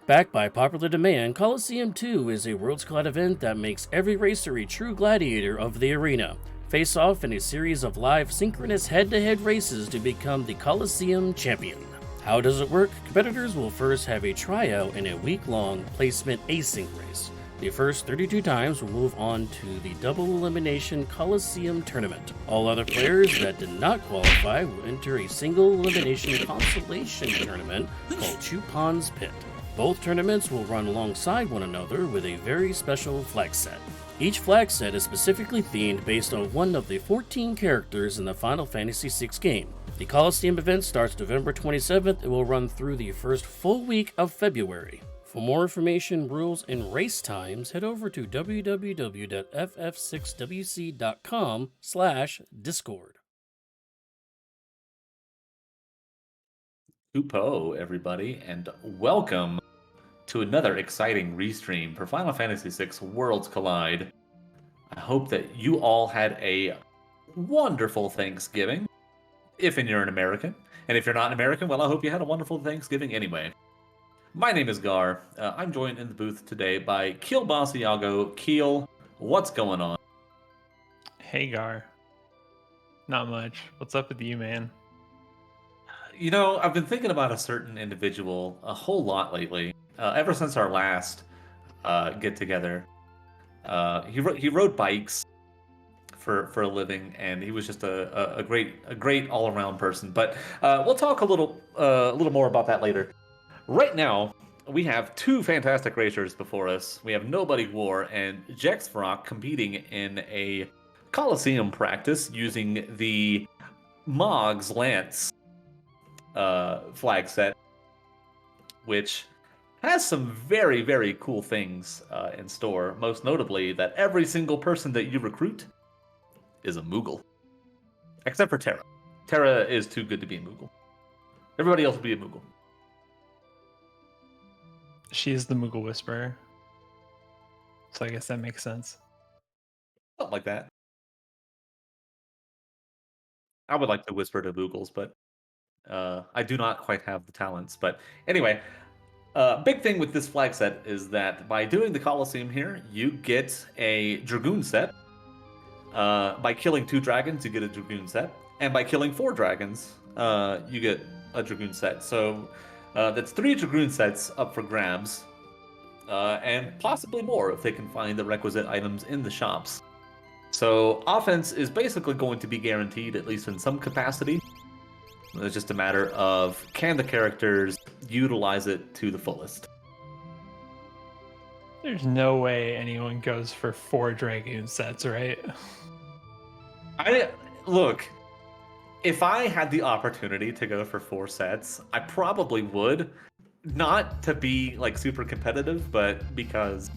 Backed by popular demand, Coliseum 2 is a Worlds Collide event that makes every racer a true gladiator of the arena. Face off in a series of live synchronous head-to-head races to become the Coliseum champion. How does it work? Competitors will first have a tryout in a week-long placement async race. The first 32 times will move on to the double elimination Coliseum tournament. All other players that did not qualify will enter a single elimination consolation tournament called Chupon's Pit. Both tournaments will run alongside one another with a very special flag set. Each flag set is specifically themed based on one of the 14 characters in the Final Fantasy VI game. The Coliseum event starts November 27th and will run through the first full week of February. For more information, rules, and race times, head over to www.ff6wc.com/discord. Upo, everybody, and welcome to another exciting restream for Final Fantasy VI Worlds Collide. I hope that you all had a wonderful Thanksgiving, if you're an American. And if you're not an American, well, I hope you had a wonderful Thanksgiving anyway. My name is Gar. I'm joined in the booth today by Keel Basiago. Keel, what's going on? Hey, Gar. Not much. What's up with you, man? You know, I've been thinking about a certain individual a whole lot lately. Ever since our last get-together. He rode bikes for a living, and he was just a great all-around person. But we'll talk a little more about that later. Right now, we have two fantastic racers before us. We have Nobodywar and Jexvrok competing in a Coliseum practice using the Mog's Lance flag set, which has some very, very cool things in store. Most notably, that every single person that you recruit is a Moogle. Except for Terra. Terra is too good to be a Moogle. Everybody else will be a Moogle. She is the Moogle Whisperer. So I guess that makes sense. Something like that. I would like to whisper to Moogles, but I do not quite have the talents. But anyway, big thing with this flag set is that by doing the Coliseum here, you get a Dragoon set. By killing 2 dragons, you get a Dragoon set. And by killing 4 dragons, you get a Dragoon set. So that's 3 Dragoon sets up for grabs. And possibly more if they can find the requisite items in the shops. So offense is basically going to be guaranteed, at least in some capacity. It's just a matter of, can the characters utilize it to the fullest? There's no way anyone goes for 4 Dragoon sets, right? Look, if I had the opportunity to go for 4 sets, I probably would. Not to be like super competitive, but because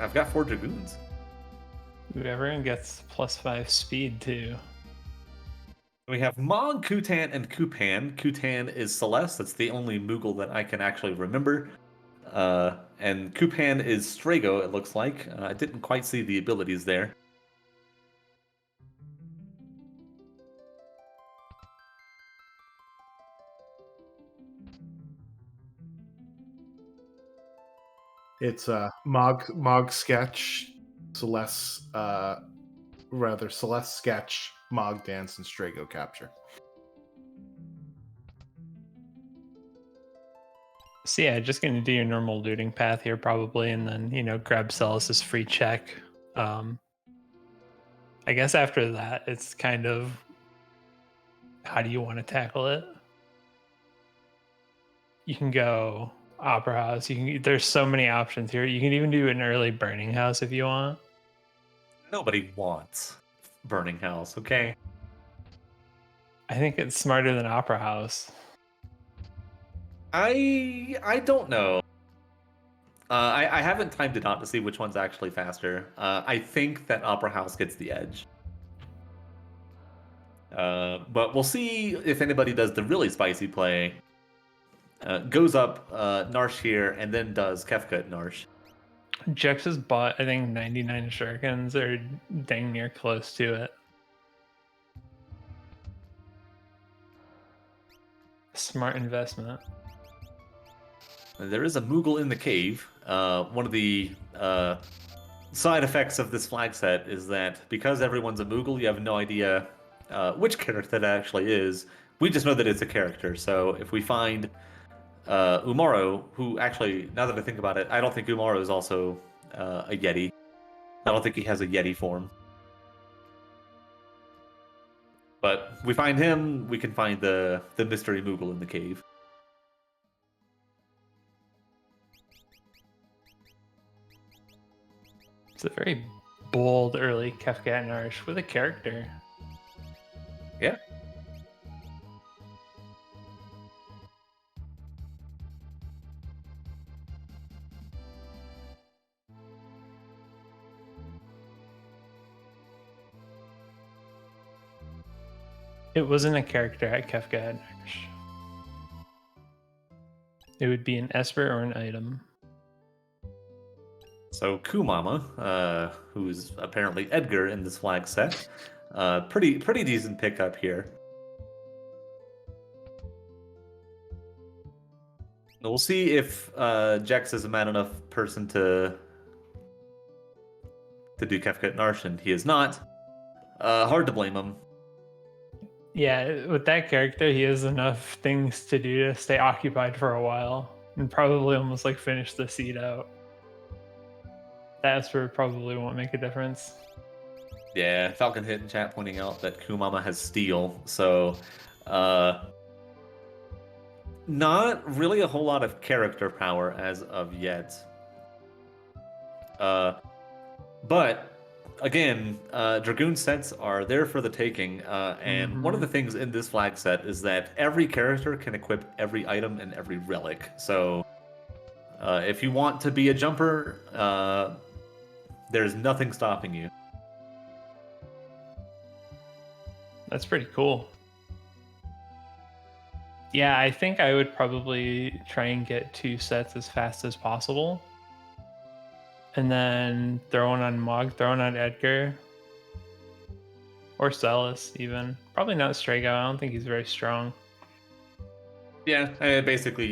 I've got 4 Dragoons. Ooh, everyone gets +5 speed too. We have Mog, Kutan, and Kupan. Kutan is Celeste. That's the only Moogle that I can actually remember. And Kupan is Strago, it looks like. I didn't quite see the abilities there. It's Mog Sketch, Celeste, Celeste Sketch, Mog Dance, and Strago Capture. So yeah, just gonna do your normal looting path here probably, and then grab Celis's free check. I guess after that, it's kind of how do you want to tackle it? You can go Opera House. There's so many options here. You can even do an early Burning House if you want. Nobody wants Burning House, okay? I think it's smarter than Opera House. I don't know. I haven't timed it out to see which one's actually faster. I think that Opera House gets the edge. But we'll see if anybody does the really spicy play. Goes up Narsh here and then does Kefka at Narsh. Jex has bought, I think, 99 shurikens, or dang near close to it. Smart investment. There is a Moogle in the cave. One of the side effects of this flag set is that because everyone's a Moogle, you have no idea which character that actually is. We just know that it's a character. So if we find Umaro, who actually, now that I think about it, I don't think Umaro is also a Yeti. I don't think he has a Yeti form. But we find him, we can find the mystery Moogle in the cave. It's a very bold early Kefka and Arsh with a character. Yeah. It wasn't a character at Kefka and Arsh. It would be an Esper or an item. So Kumama, who's apparently Edgar in this flag set, pretty decent pickup here. We'll see if Jex is a man enough person to do Kefka and Arsh, and he is not. Hard to blame him. Yeah, with that character, he has enough things to do to stay occupied for a while and probably almost like finish the seed out. That Esper probably won't make a difference. Yeah, Falcon hit in chat pointing out that Kumama has steel, so not really a whole lot of character power as of yet. But again, Dragoon sets are there for the taking, and one of the things in this flag set is that every character can equip every item and every relic. So if you want to be a jumper, there's nothing stopping you. That's pretty cool. Yeah, I think I would probably try and get 2 sets as fast as possible. And then throw one on Mog, throw one on Edgar. Or Celis, even. Probably not Strago, I don't think he's very strong. Yeah, basically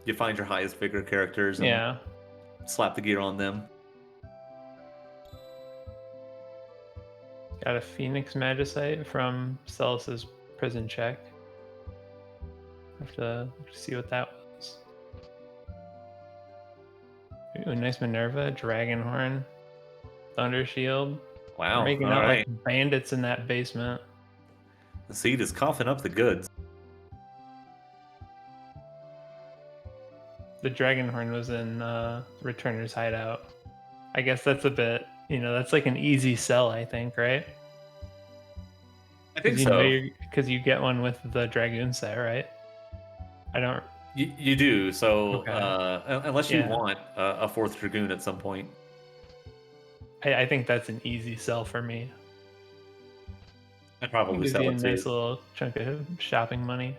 you find your highest vigor characters and slap the gear on them. Got a Phoenix Magicite from Celis's prison check. Have to see what that was. Ooh, nice Minerva, Dragonhorn, Thunder Shield. Wow, We're making all out right. like bandits in that basement. The seed is coughing up the goods. The Dragonhorn was in Returner's hideout. I guess that's a bit, that's like an easy sell, I think, right? I think so. Because you get one with the Dragoon set, right? I don't. You do, so Okay. unless you want a 4th Dragoon at some point. I think that's an easy sell for me. I'd probably Gives sell you a it nice too. little chunk of shopping money.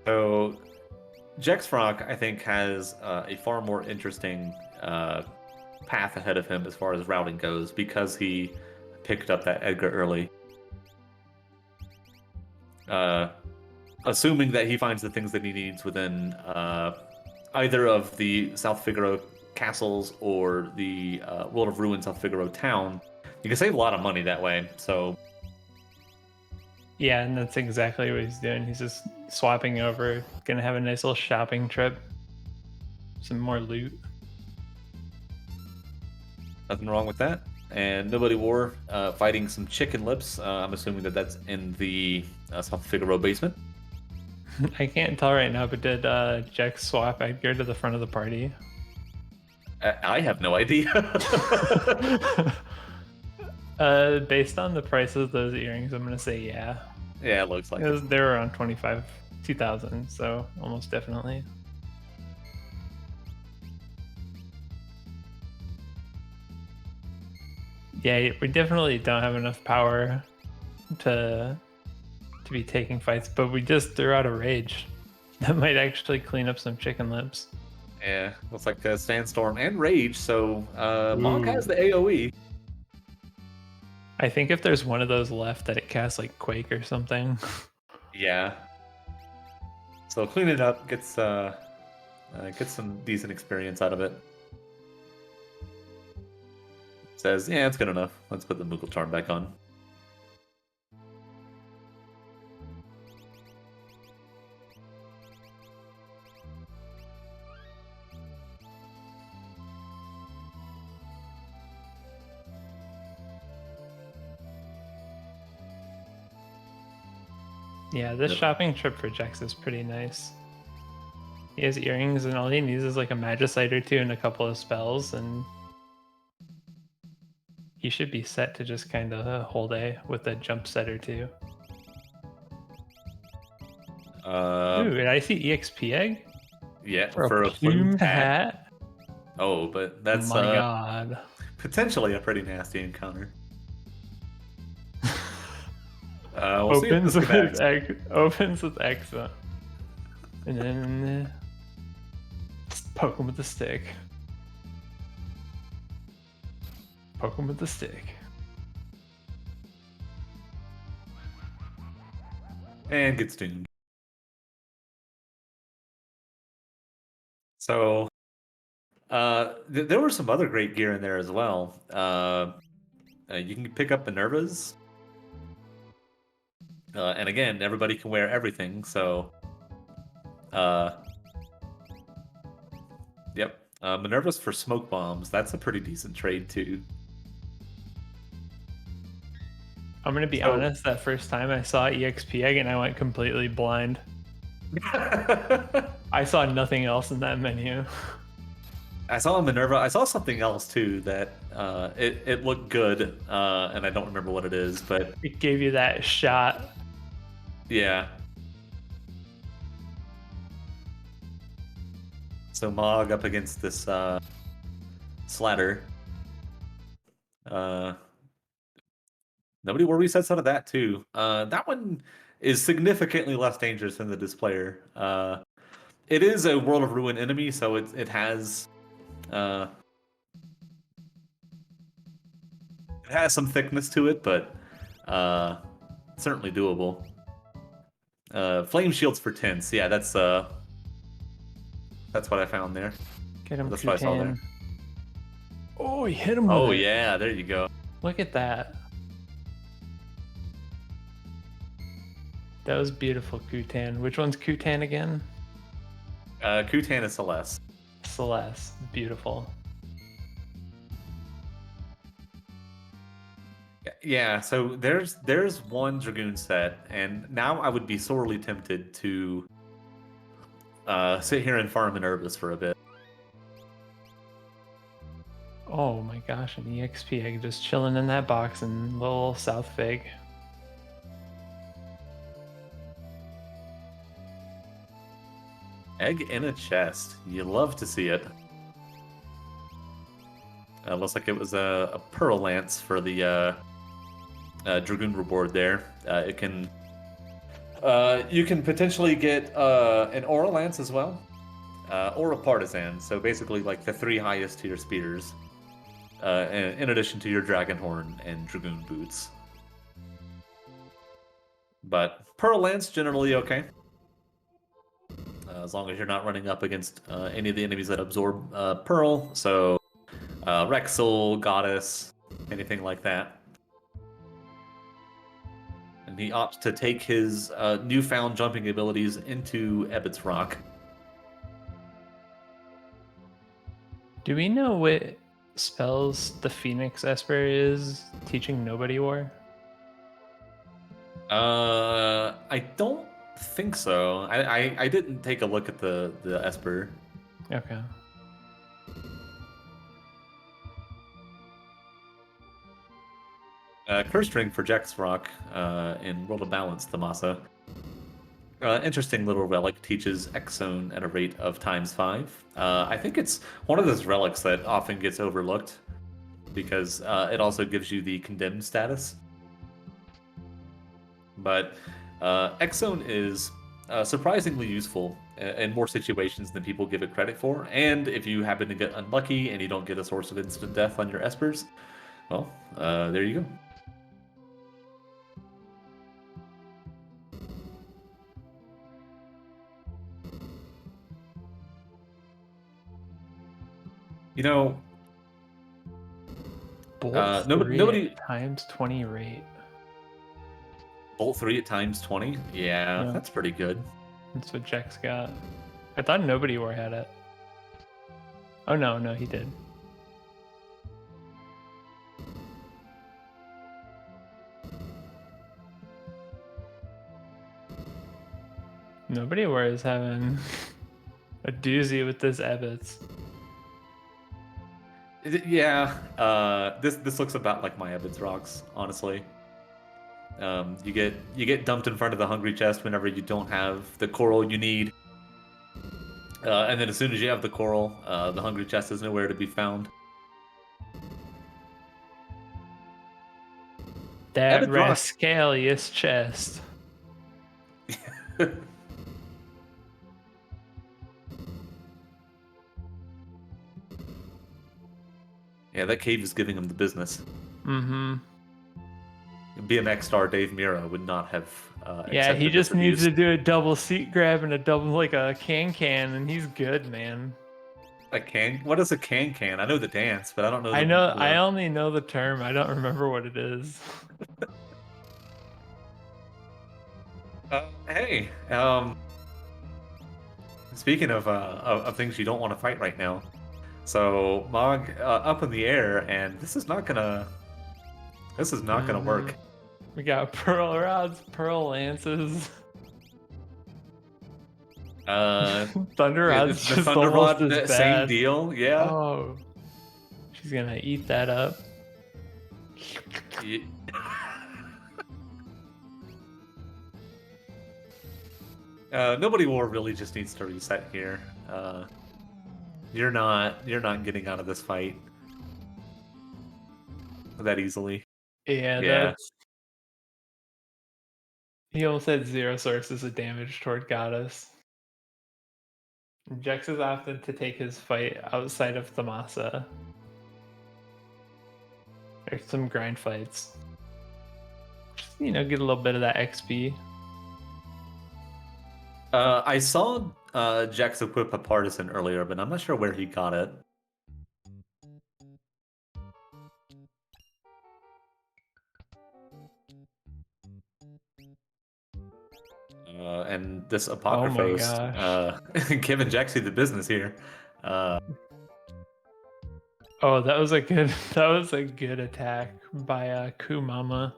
So Jexvrok, I think, has a far more interesting path ahead of him as far as routing goes because he picked up that Edgar early. Assuming that he finds the things that he needs within either of the South Figaro castles or the World of Ruin South Figaro town, you can save a lot of money that way. So Yeah, and that's exactly what he's doing. He's just swapping over, gonna have a nice little shopping trip. Some more loot. nothing wrong with that. And Nobodywar fighting some chicken lips. I'm assuming that that's in the South Figaro basement. I can't tell right now, but did Jex swap Edgar to the front of the party? I have no idea. Based on the price of those earrings, I'm gonna say yeah. Yeah, it looks like it. They were around 2,000, so almost definitely. Yeah, we definitely don't have enough power to be taking fights, but we just threw out a rage that might actually clean up some chicken lips. Yeah, looks like Sandstorm and Rage, so Mog has Ooh. the AoE. I think if there's one of those left, that it casts like Quake or something. Yeah. So clean it up, get some decent experience out of it. Says, yeah, it's good enough. Let's put the Moogle charm back on. Yeah, this Yep. shopping trip for Jex is pretty nice. He has earrings, and all he needs is like a Magicite or two and a couple of spells, and he should be set to just kind of hold A with a jump set or two. Ooh, did I see EXP egg? Yeah, For a plumed hat? Oh, but that's My god. potentially a pretty nasty encounter. We'll see if Opens this with connects. opens with Exa. And then poke him with the stick. Poke him with the stick. And gets doomed. So, there were some other great gear in there as well. You can pick up Minervas. And again, everybody can wear everything, so... Yep. Minervas for smoke bombs. That's a pretty decent trade, too. I'm gonna be So- honest, that first time I saw EXP egg and I went completely blind. I saw nothing else in that menu. I saw a Minerva. I saw something else, too, that it looked good, and I don't remember what it is, but It gave you that shot. yeah. So Mog up against this Slatter. Nobody wore resets out of that too. That one is significantly less dangerous than the Displayer. It is a World of Ruin enemy, so it has some thickness to it, but certainly doable. Flame shields for tints. Yeah, that's what I found there. Get him, That's what I saw there. Kutan. Oh, he hit him with Oh it. yeah, there you go. Look at that. That was beautiful, Kutan. Which one's Kutan again? Kutan is Celeste. Celeste. Beautiful. Yeah, so there's one Dragoon set, and now I would be sorely tempted to sit here and farm Minervas for a bit. Oh my gosh, an EXP egg just chilling in that box in little South Fig. Egg in a chest. You love to see it. Looks like it was a Pearl Lance for the Dragoon reward there. You can potentially get an Aura Lance as well, or a Partisan. So basically, like the 3 highest tier spears, in addition to your Dragon Horn and Dragoon boots. But Pearl Lance generally okay, as long as you're not running up against any of the enemies that absorb Pearl. So Rexel, Goddess, anything like that. And he opts to take his newfound jumping abilities into Ebbett's Rock. Do we know what spells the Phoenix Esper is teaching Nobodywar? I don't think so. I didn't take a look at the Esper. Okay. Curse Ring for Jexvrok in World of Balance, Thamasa. Interesting little relic, teaches X-Zone at a rate of ×5. I think it's one of those relics that often gets overlooked because it also gives you the Condemned status. But X-Zone is surprisingly useful in more situations than people give it credit for. And if you happen to get unlucky and you don't get a source of instant death on your espers, well, there you go. You know, Bolt nobody times 20 rate. Bolt 3 at times 20. Yeah, that's pretty good. That's what Jex got. I thought Nobodywar had it. Oh no, he did. Nobodywar is having a doozy with this Ebbets. Yeah, this looks about like my Jexvroks, honestly. You get dumped in front of the hungry chest whenever you don't have the coral you need, and then as soon as you have the coral, the hungry chest is nowhere to be found. That Jexvrok. Rascalious chest. Yeah, that cave is giving him the business. Mm-hmm. BMX star Dave Mira would not have. Yeah, he accepted just this needs to abuse. do a double seat grab and a double like a can, and he's good, man. A can? What is a can? I know the dance, but I don't know. I only know the term. I don't remember what it is. Hey, speaking of things you don't want to fight right now, so Mog up in the air, and this is not gonna work. We got pearl rods, pearl lances. Thunder rod's the just Thunder almost Rod, as same bad. deal. Yeah. Oh, she's gonna eat that up. Ye- Nobodywar really just needs to reset here. You're not getting out of this fight that easily. Yeah, Yeah. that's. He almost had 0 sources of damage toward Goddess. Jex is opted to take his fight outside of Thamasa. There's some grind fights. Just, get a little bit of that XP. I saw Jax equip a partisan earlier, but I'm not sure where he got it. And this Apocryphos giving Jaxie the business here. Oh, that was a good attack by Kumama.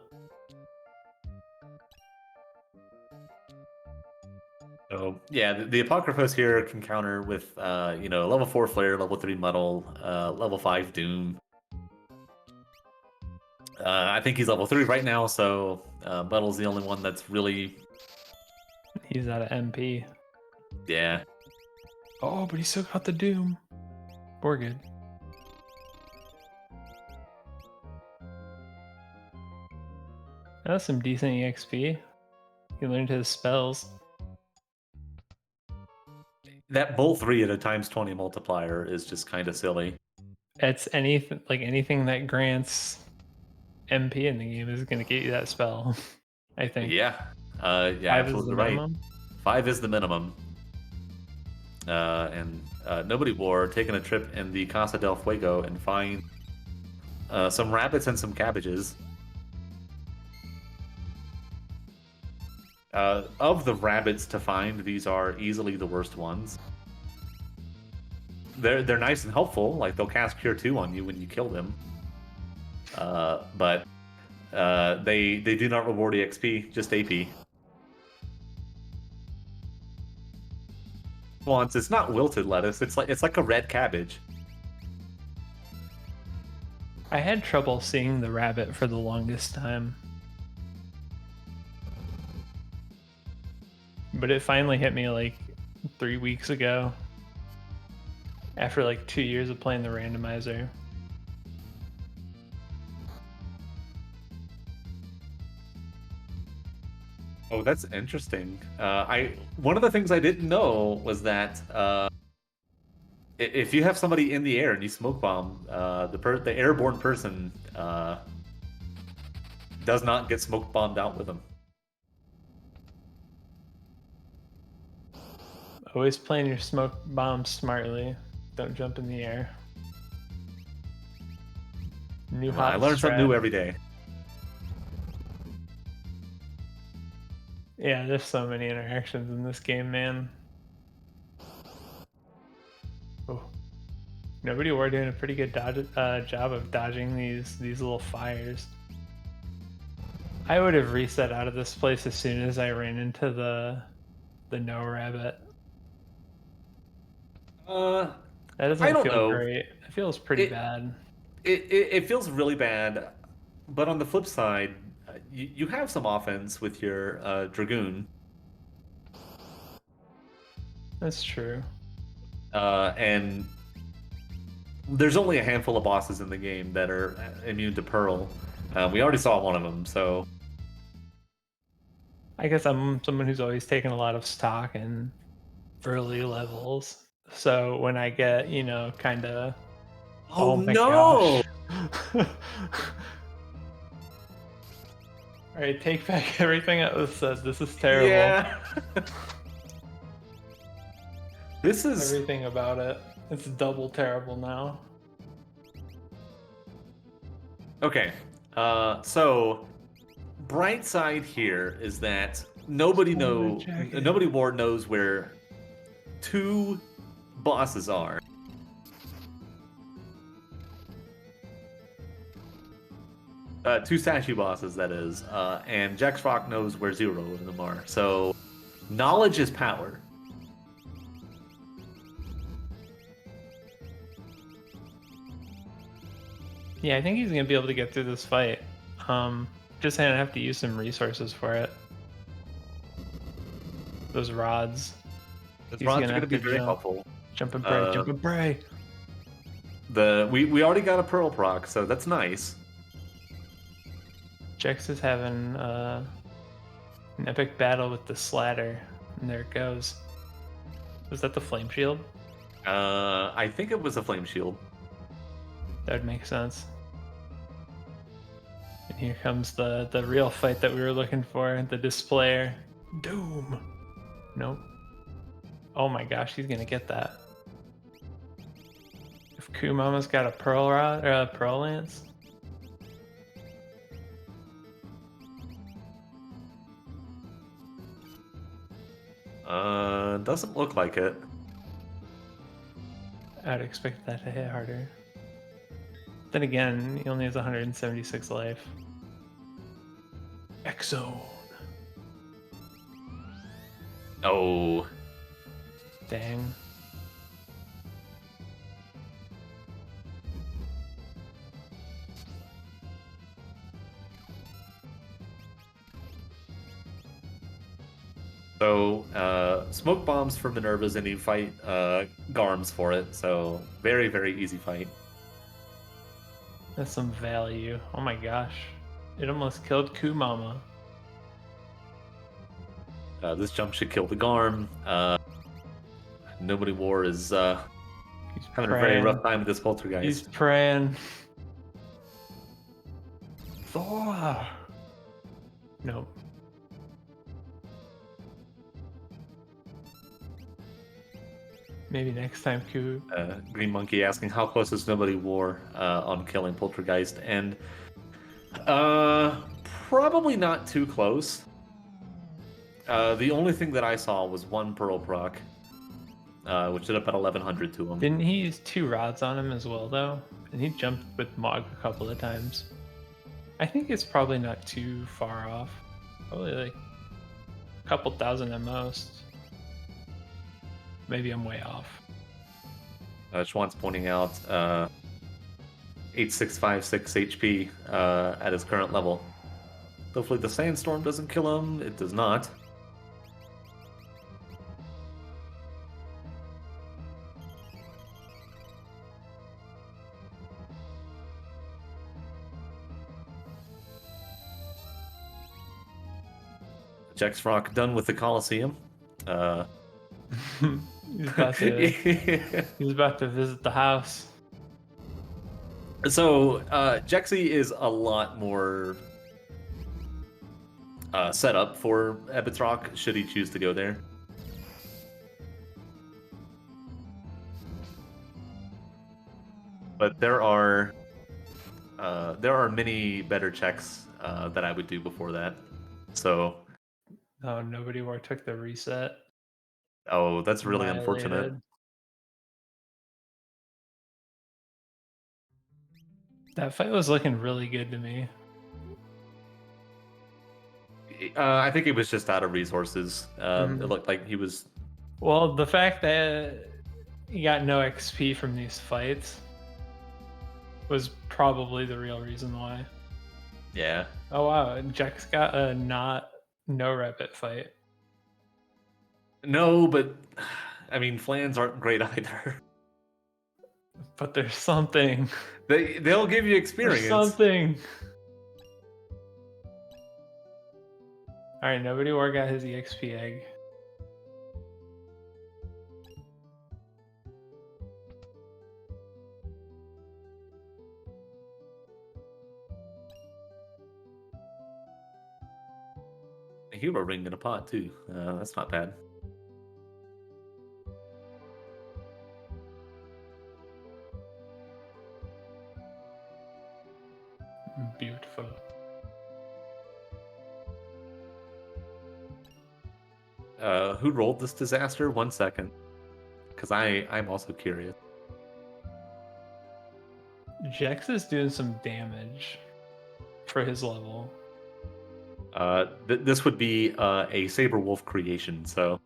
So yeah, the Apocryphos here can counter with level 4 Flare, level 3 Muddle, level 5 Doom. I think he's level 3 right now, so Muddle's the only one that's really. He's out of MP. Yeah. Oh, but he still got the Doom. We're good. That's some decent EXP. He learned his spells. That Bolt 3 at a times 20 multiplier is just kind of silly. It's anything that grants MP in the game is going to get you that spell. I think. Yeah. 5 absolutely is the right. minimum. 5 is the minimum. And Nobodywar taking a trip in the Casa del Fuego and find some rabbits and some cabbages. Of the rabbits to find, these are easily the worst ones. They're nice and helpful, like they'll cast Cure 2 on you when you kill them. But they do not reward EXP, just AP. Once it's not wilted lettuce, it's like a red cabbage. I had trouble seeing the rabbit for the longest time. But it finally hit me like 3 weeks ago. After like 2 years of playing the randomizer. Oh, that's interesting. One of the things I didn't know was that if you have somebody in the air and you smoke bomb, the airborne person does not get smoke bombed out with them. Always plan your smoke bombs smartly. Don't jump in the air. New hot I learn something new strat. every day. Yeah, there's so many interactions in this game, man. Oh, Nobodywar doing a pretty good job of dodging these little fires. I would have reset out of this place as soon as I ran into the no rabbit. That doesn't I don't feel know. great. It feels pretty bad. It feels really bad, but on the flip side, you have some offense with your Dragoon. That's true. And there's only a handful of bosses in the game that are immune to Pearl. We already saw one of them, so I guess I'm someone who's always taken a lot of stock in early levels. So when I get, kind of, oh my no! gosh. All right, take back everything I was said. This is terrible. Yeah. This is Everything about it. It's double terrible now. okay. So bright side here is that nobody war knows where two bosses are. Two statue bosses, that is, and Jexvrok knows where 0 of them are. So, knowledge is power. Yeah, I think he's gonna be able to get through this fight. Just gonna have to use some resources for it. Those rods. Those rods are going to be very jump. helpful. Jump and pray, jump and pray. We already got a Pearl proc, so that's nice. Jex is having an epic battle with the Slatter, and there it goes. Was that the flame shield? I think it was a flame shield. That would make sense. And here comes the real fight that we were looking for, the displayer. Doom. Nope. Oh my gosh, he's gonna get that. If Kumama's got a pearl rod or a pearl lance. Doesn't look like it. I'd expect that to hit harder. Then again, he only has 176 life. Exo. Oh. Dang. So, smoke bombs for Minerva's and you fight Garms for it, so very, very easy fight. That's some value. Oh my gosh. It almost killed Kumama. This jump should kill the Garm. Nobodywar is having a very rough time with this poltergeist. He's praying. Thor! Nope. Maybe next time, Q. Green Monkey asking how close is Nobodywar on killing Poltergeist, and probably not too close. The only thing that I saw was one Pearl proc, which did about 1100 to him. Didn't he use 2 rods on him as well, though? And he jumped with Mog a couple of times. I think it's probably not too far off. Probably like a couple thousand at most. Maybe I'm way off. Schwann's pointing out 8656 HP at his current level. Hopefully the sandstorm doesn't kill him. It does not. Jexvrok done with the Coliseum. He's about to visit the house. So Jexy is a lot more set up for Ebbitzrock should he choose to go there. But there are many better checks that I would do before that. So Oh, Nobodywar took the reset. oh, that's really unfortunate. Annihilated. That fight was looking really good to me. I think it was just out of resources. It looked like he was. Well, the fact that he got no XP from these fights was probably the real reason why. Yeah. Oh wow, Jack's got a no rabbit fight. No, but I mean, flans aren't great either. But there's something. They'll give you experience. There's something. Alright, Nobodywar got his EXP egg. A hero ring in a pot too. That's not bad. Beautiful. Who rolled this disaster? 1 second, because I'm also curious. Jex is doing some damage for his level. This would be a Saber Wolf creation, so.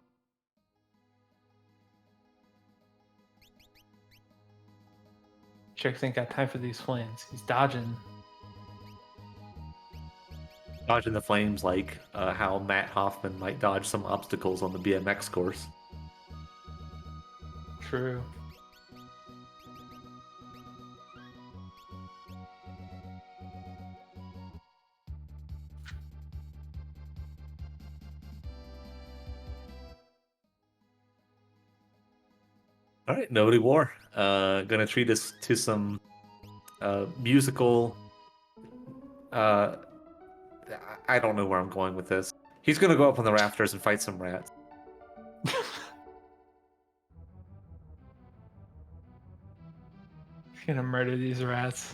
Jex ain't got time for these flans. He's dodging. Dodging the flames like how Matt Hoffman might dodge some obstacles on the BMX course. True. All right, Nobodywar. Gonna treat us to some musical. I don't know where I'm going with this. He's gonna go up on the rafters and fight some rats. He's gonna murder these rats.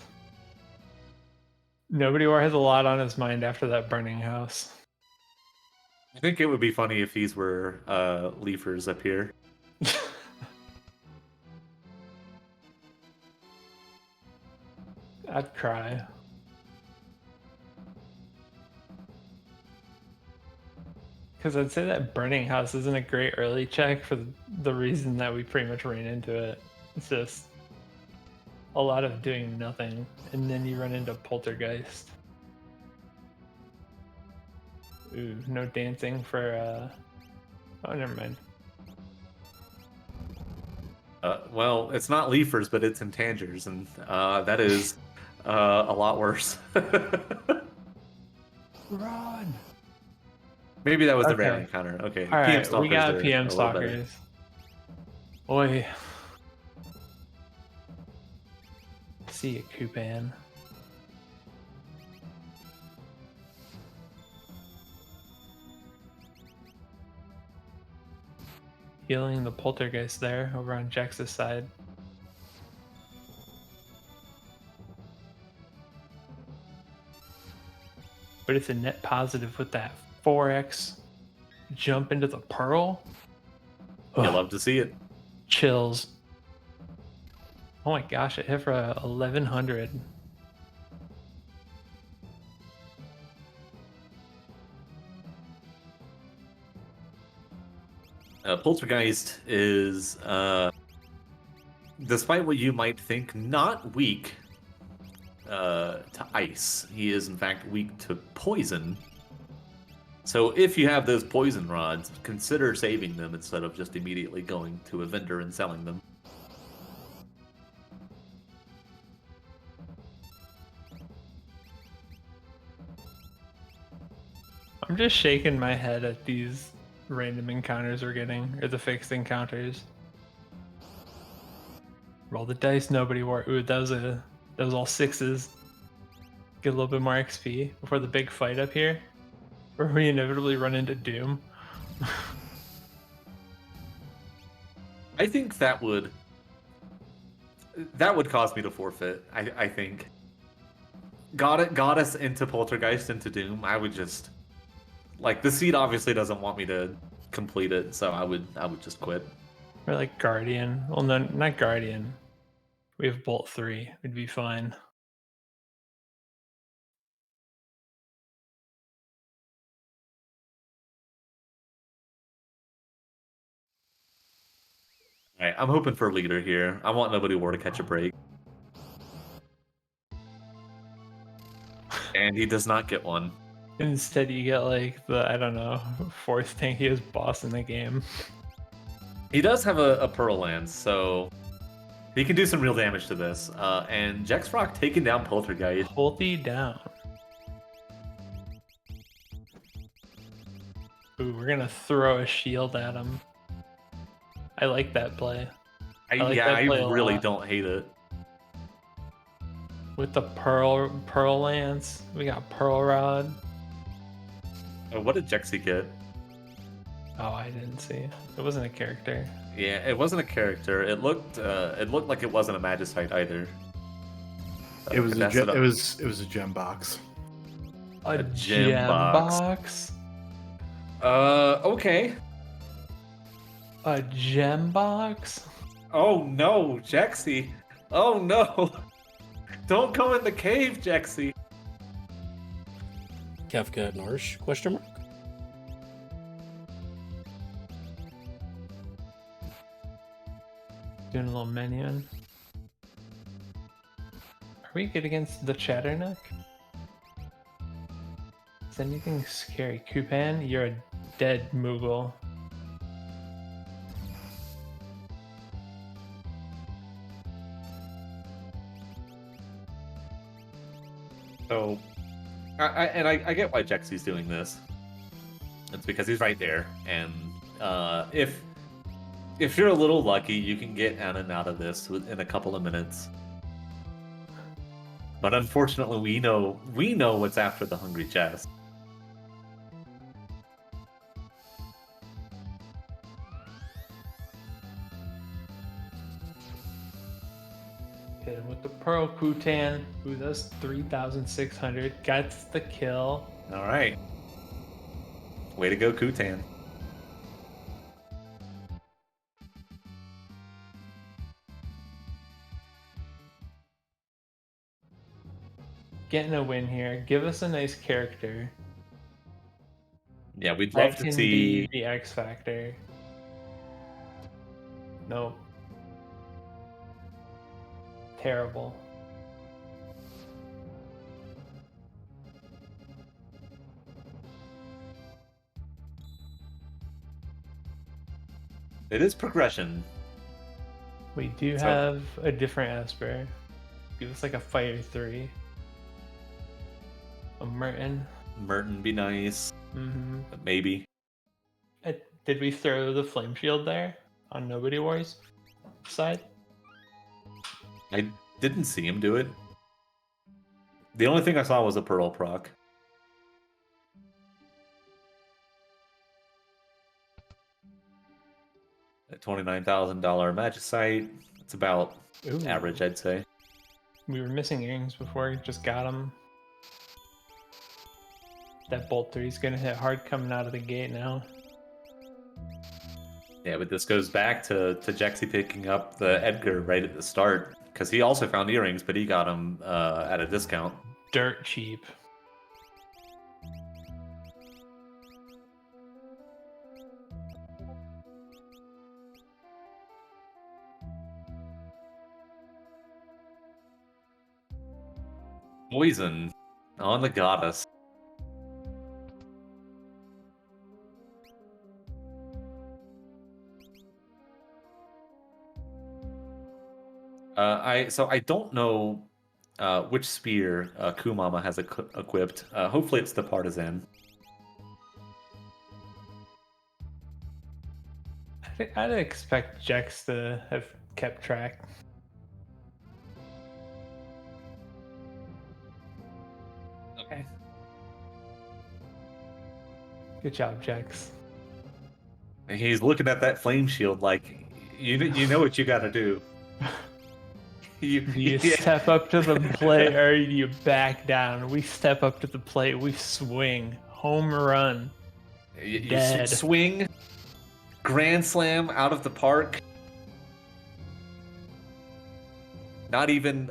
Nobodywar has a lot on his mind after that burning house. I think it would be funny if these were leafers up here. I'd cry. Because I'd say that burning house isn't a great early check for the reason that we pretty much ran into it. It's just a lot of doing nothing, and then you run into poltergeist. Ooh, no dancing for oh, never mind. Well, it's not leafers, but it's intangers, and that is a lot worse. Run! Maybe that was the Okay. random encounter. Okay, All right, Stalkers we got are PM a little better. stalkers. Oi. See you, Kupan. Healing the poltergeist there over on Jax's side. But it's a net positive with that 4x jump into the pearl. You Ugh, love to see it. chills. Oh my gosh, it hit for 1100. Poltergeist is, despite what you might think, not weak to ice. He is, in fact, weak to poison. So if you have those poison rods, consider saving them instead of just immediately going to a vendor and selling them. I'm I'm just shaking my head at these random encounters we're getting, or the fixed encounters. Roll the dice, nobody war. Ooh, that was all sixes. Get a little bit more XP before the big fight up here, where we inevitably run into Doom. I think that would cause me to forfeit. I think got us into Poltergeist, into Doom. I would just like, the seed obviously doesn't want me to complete it, so I would just quit. Or like Guardian. Well, no, not Guardian. We have Bolt 3. We'd be fine. All right, I'm hoping for a leader here. I want Nobodywar to catch a break. And he does not get one. Instead, you get like the, I don't know, fourth tankiest boss in the game. He does have a Pearl Lance, so he can do some real damage to this. And Jexvrok taking down Poltergeist. Hold thee down. Ooh, we're gonna throw a shield at him. I like that play. I like that play a really lot. don't hate it. With the Pearl Lance, we got Pearl Rod. What did Jexy get? Oh, I didn't see. It wasn't a character. Yeah, it wasn't a character. It looked like it wasn't a Magicite either. It was That's it was a gem box. A gem gem box. box? Okay. A gem box? Oh no, Jexy. Oh no. Don't go in the cave, Jexy. Kefka and Arsh? Question mark. Doing a little minion. Are we good against the Chatternook? Is anything scary? Kupan, you're a dead Moogle. So, I get why Jexy's doing this. It's because he's right there, and if you're a little lucky, you can get in and out of this in a couple of minutes. But unfortunately, we know what's after the hungry chest. Hit him with the Pearl Kutan. Ooh, that's 3,600. Gets the kill. All right. Way to go, Kutan. Getting a win here. Give us a nice character. Yeah, we'd That love to can see. be the X Factor. Nope. Terrible. It is progression. We do So- have a different Esper. Give us like a Fire 3. A Merton. Merton be nice, Mm-hmm. but maybe. Did we throw the Flame Shield there on Nobodywar's side? I didn't see him do it. The only thing I saw was a Pearl proc. A $29,000 Magicite. It's about Ooh. average, I'd say. We were missing earrings before, just got them. That Bolt 3 is going to hit hard coming out of the gate now. Yeah, but this goes back to Jexy picking up the Edgar right at the start, because he also found earrings, but he got them at a discount. Dirt cheap. Poison on the goddess. I don't know which spear Kumama has equipped. Hopefully it's the partisan. I'd expect Jex to have kept track. Okay. Good job, Jex. He's looking at that flame shield like, you know what you got to do. Do you step up to the plate or do you back down? We step up to the plate. We swing. Home run. You Dead. swing, grand slam out of the park. Not even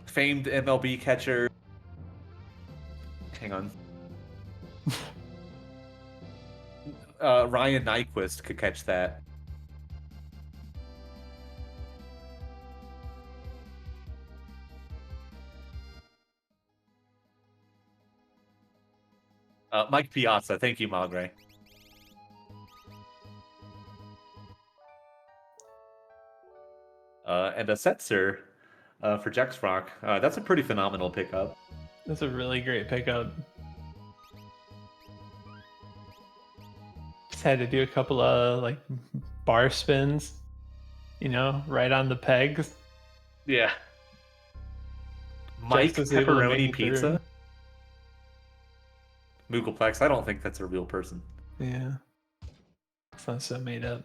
famed MLB catcher. Hang on. Ryan Nyquist could catch that. Mike Piazza, thank you, Magre. And a Setzer for Jexvrok. That's a pretty phenomenal pickup. That's a really great pickup. Just had to do a couple of like bar spins, you know, right on the pegs. Yeah. Mike was able to Pepperoni make it Pizza. Moogleplex, I don't think that's a real person. Yeah. It's not so made up.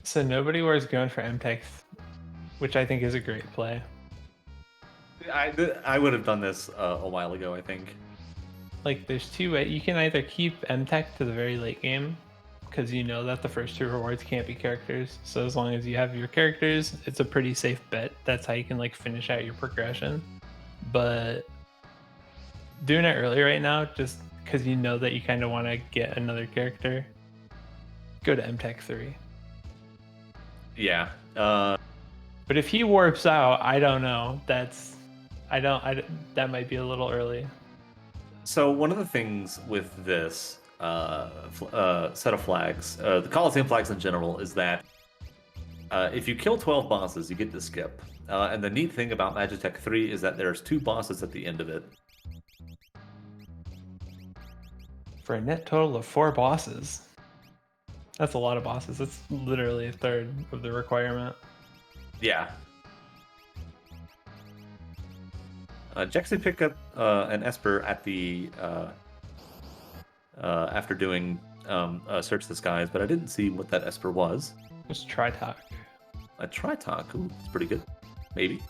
So Nobodywar is going for MTech, which I think is a great play. I would have done this a while ago, I think. Like, there's two ways. You can either keep MTech to the very late game, because you know that the first two rewards can't be characters. So as long as you have your characters, it's a pretty safe bet. That's how you can like finish out your progression. But doing it early right now, just because you know that you kind of want to get another character, go to MTech 3. Yeah. But if he warps out, I don't know. That might be a little early. So one of the things with this set of flags, the Coliseum flags in general, is that if you kill 12 bosses, you get to skip. And the neat thing about Magitech 3 is that there's 2 bosses at the end of it. For a net total of 4 bosses. That's a lot of bosses. That's literally a third of the requirement. Yeah. Jex did pick up an Esper at the after doing Search the Skies, but I didn't see what that Esper was. Just Tritok. A Tritok, ooh, it's pretty good. Maybe.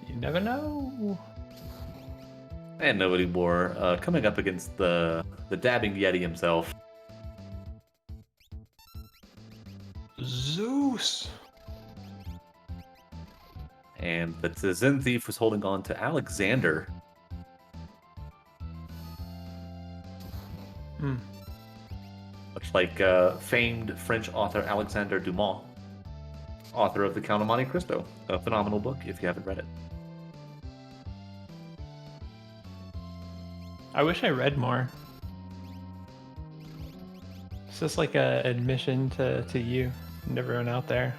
You never know. And Nobodywar coming up against the dabbing Yeti himself. Zeus. And the Zen Thief was holding on to Alexander. Much like famed French author Alexander Dumas, author of The Count of Monte Cristo, a phenomenal book if you haven't read it. I wish I read more. It's just like a admission to you and everyone out there.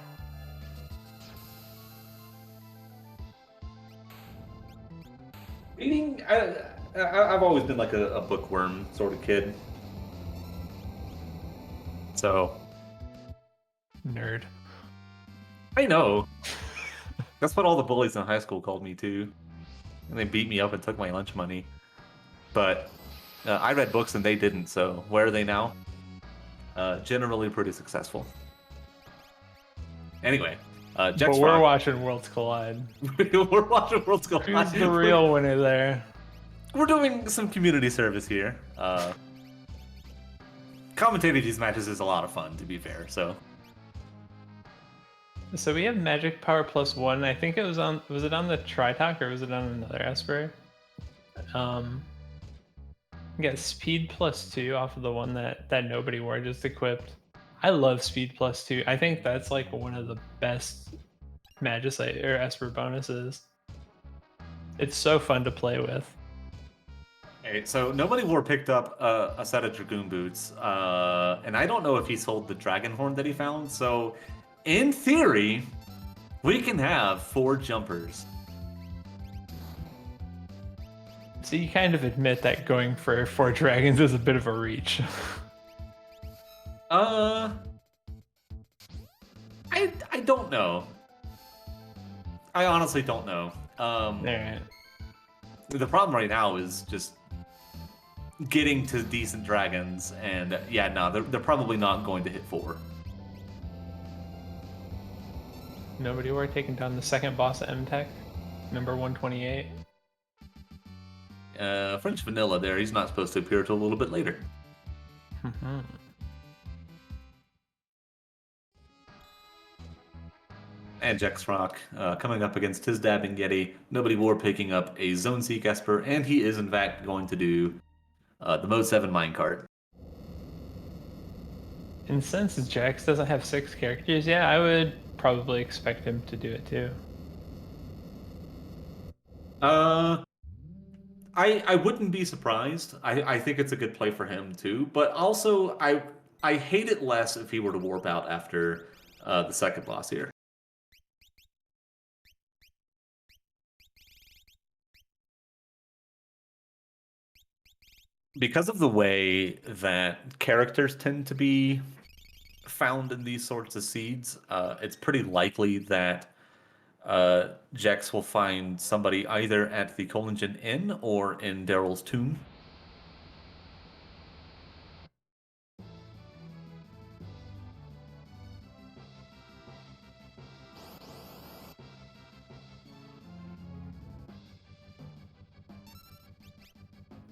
Reading, I've always been like a bookworm sort of kid. So. Nerd. I know. That's what all the bullies in high school called me too. And they beat me up and took my lunch money. But I read books and they didn't, so where are they now? Generally pretty successful. Anyway, But we're watching Worlds Collide. We're watching Worlds Collide. Who's the real winner there? We're doing some community service here. Commentating these matches is a lot of fun, to be fair, so... So we have Magic Power +1. I think it was on... Was it on the Tritok or was it on another Esper? We got Speed +2 off of the one that Nobodywar just equipped. I love Speed +2. I think that's like one of the best Magicite or Esper bonuses. It's so fun to play with. Okay, so Nobodywar picked up a set of Dragoon boots, and I don't know if he sold the Dragon Horn that he found. So, in theory, we can have 4 jumpers. So you kind of admit that going for 4 dragons is a bit of a reach. I don't know. I honestly don't know. Alright. The problem right now is just getting to decent dragons, and yeah, no, they're probably not going to hit 4. Nobodywar taking down the second boss at MTech, number 128. French Vanilla there, he's not supposed to appear till a little bit later. And Jexvrok coming up against his dabbing Yeti. Nobodywar picking up a Zone Seek Esper, and he is in fact going to do the Mode 7 minecart. And since Jax doesn't have 6 characters, yeah, I would probably expect him to do it too. I wouldn't be surprised. I think it's a good play for him too, but also I hate it less if he were to warp out after the second boss here. Because of the way that characters tend to be found in these sorts of seeds, it's pretty likely that Jex will find somebody either at the Coliseum Inn or in Daryl's tomb.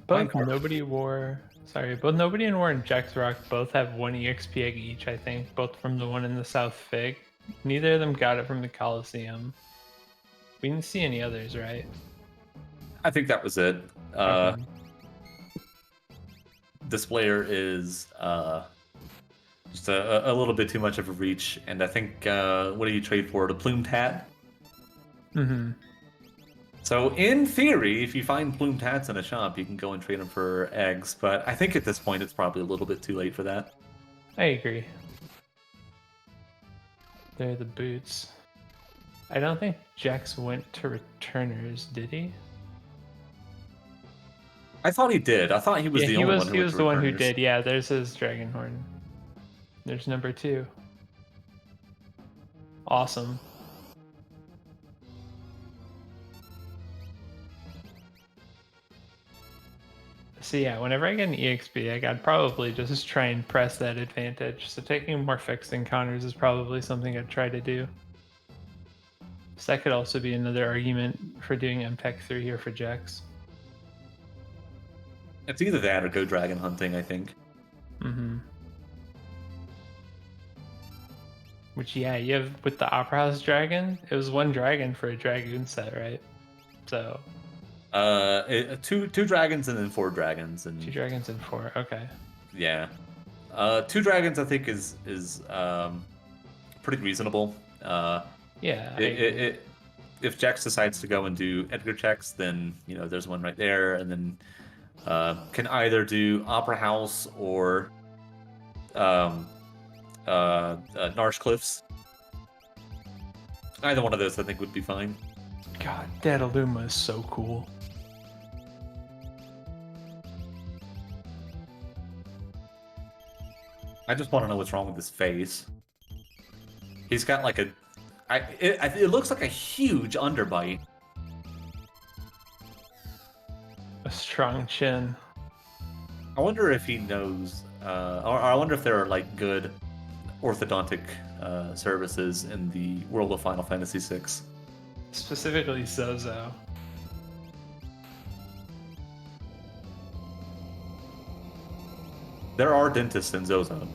Both Minecart. Nobodywar and Jexvrok both have 1 EXP egg each, I think, both from the one in the South Fig. Neither of them got it from the Coliseum. We didn't see any others, right? I think that was it. Okay. This player is just a little bit too much of a reach, and I think what do you trade for? A plumed hat? Mm-hmm. So in theory, if you find plumed hats in a shop, you can go and trade them for eggs, but I think at this point it's probably a little bit too late for that. I agree. They're the boots. I don't think Jax went to returners, did he? I thought he did. I thought he was the only one who he went was to the one who returners. did. Yeah, there's his dragon horn. There's number 2. Awesome. So yeah, whenever I get an EXP, I'd probably just try and press that advantage. So taking more fixed encounters is probably something I'd try to do. So that could also be another argument for doing MTech 3 here for Jax. It's either that or go dragon hunting, I think. Mm-hmm. Which, yeah, you have with the Opera House dragon, it was 1 dragon for a dragoon set, right? So 2 dragons and then 4 dragons, and 2 dragons and 4. Okay. yeah, 2 dragons I think is pretty reasonable. Yeah. If Jax decides to go and do Edgar checks, then there's one right there, and then can either do Opera House or Narsh Cliffs. Either one of those I think would be fine. God, Dataluma is so cool. I just want to know what's wrong with his face. He's got like it looks like a huge underbite. A strong chin. I wonder if he knows, or I wonder if there are like good orthodontic services in the world of Final Fantasy VI. Specifically Zozo. There are dentists in Zozo.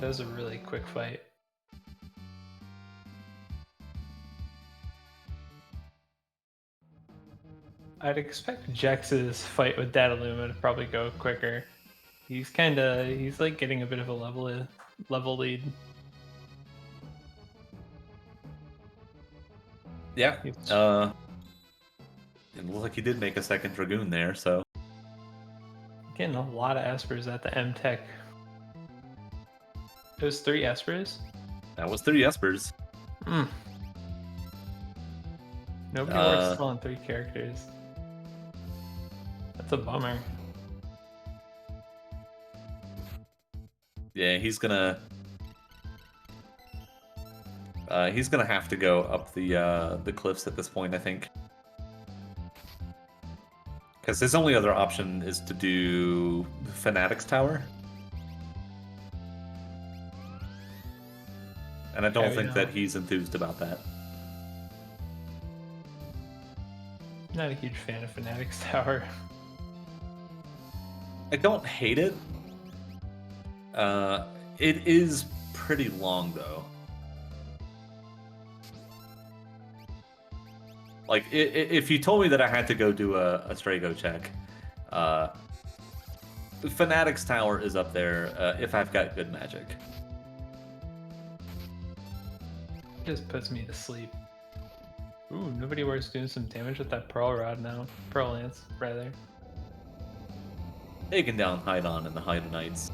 That was a really quick fight. I'd expect Jax's fight with Dataluma to probably go quicker. He's like getting a bit of a level lead. Yeah. It's- It looks like he did make a second Dragoon there, so Getting a lot of espers at the M-Tech. It was 3 espers? That was 3 espers. Hmm. Nobody works still on 3 characters. That's a bummer. Yeah, he's gonna have to go up the cliffs at this point, I think. Because his only other option is to do Fanatic's Tower. And I don't think that he's enthused about that. Not a huge fan of Fanatic's Tower. I don't hate it. It is pretty long, though. Like, if you told me that I had to go do a Strago check, Fanatic's Tower is up there if I've got good magic. Just puts me to sleep. Ooh, Nobodywar's doing some damage with that Pearl Rod now. Pearl Lance, rather. Taking down Hydon and the Hydonites.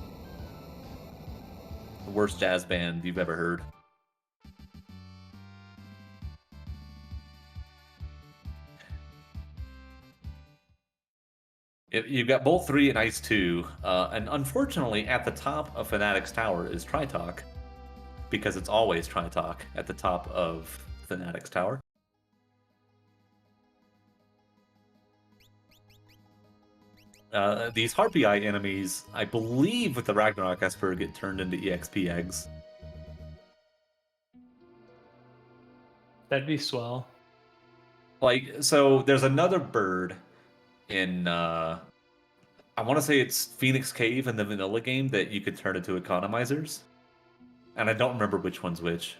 The worst jazz band you've ever heard. You've got bolt 3 and ice 2, and unfortunately at the top of Fanatic's Tower is Tritalk, because it's always Tritalk at the top of Fanatic's Tower. These Harpy Eye enemies, I believe with the Ragnarok Esper, get turned into EXP eggs. That'd be swell. Like, so there's another bird in, I want to say it's Phoenix Cave in the vanilla game that you could turn into economizers. And I don't remember which one's which.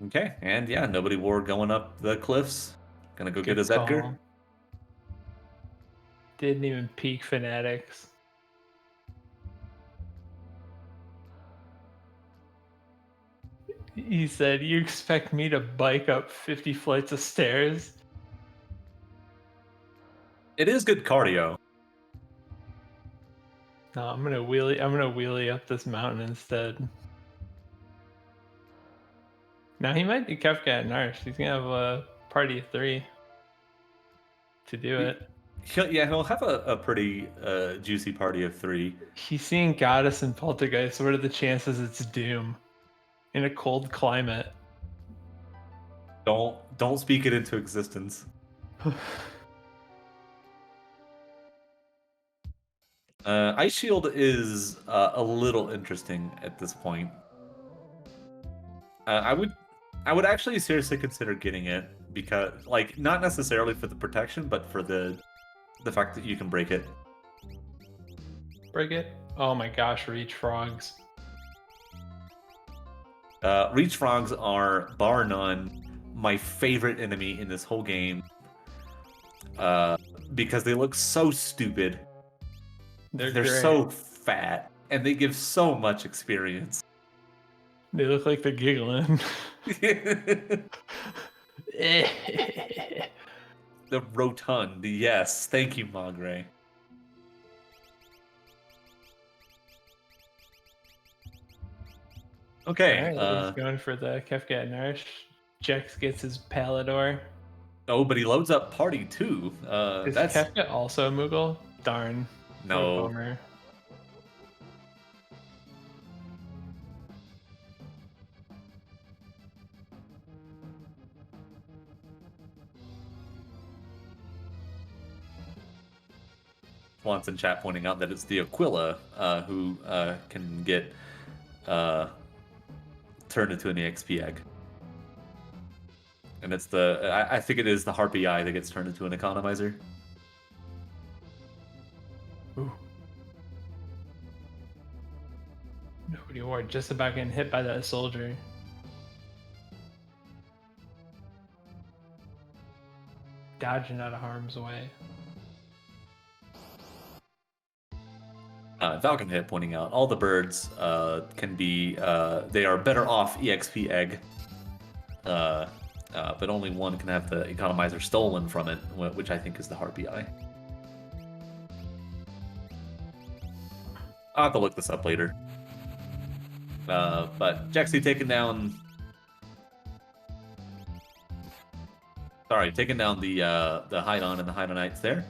Okay, and yeah, Nobodywar going up the cliffs. Gonna go get his Edgar. Didn't even peek Fanatics. He said, "You expect me to bike up 50 flights of stairs?" It is good cardio. No, I'm gonna wheelie up this mountain instead. Now he might be Kefka at Narsh. He's gonna have a party of 3 to do it. He'll have a pretty juicy party of 3. He's seeing Goddess and Poltergeist. What are the chances it's Doom in a cold climate? Don't speak it into existence. Ice Shield is a little interesting at this point. I would actually seriously consider getting it because, like, not necessarily for the protection, but for the fact that you can break it. Break it? Oh my gosh, Reach Frogs. Reach Frogs are, bar none, my favorite enemy in this whole game. Because they look so stupid. They're so fat, and they give so much experience. They look like they're giggling. The rotund, yes. Thank you, Magre. Okay. He's going for the Kefka at Narsh. Jex gets his Palador. Oh, but he loads up Party too. Is that's Kefka also a Moogle? Darn. no. What a bummer. Wants in chat pointing out that it's the Aquila who can get turned into an EXP egg. And it's I think it is the Harpy Eye that gets turned into an economizer. Ooh. Nobodywar just about getting hit by that soldier. Dodging out of harm's way. Falcon Hit pointing out all the birds can be they are better off EXP egg but only one can have the economizer stolen from it, which I think is the Harpy Eye. I'll have to look this up later. But Jexy taking down... Sorry, taking down the Hydon and the Hydonites there.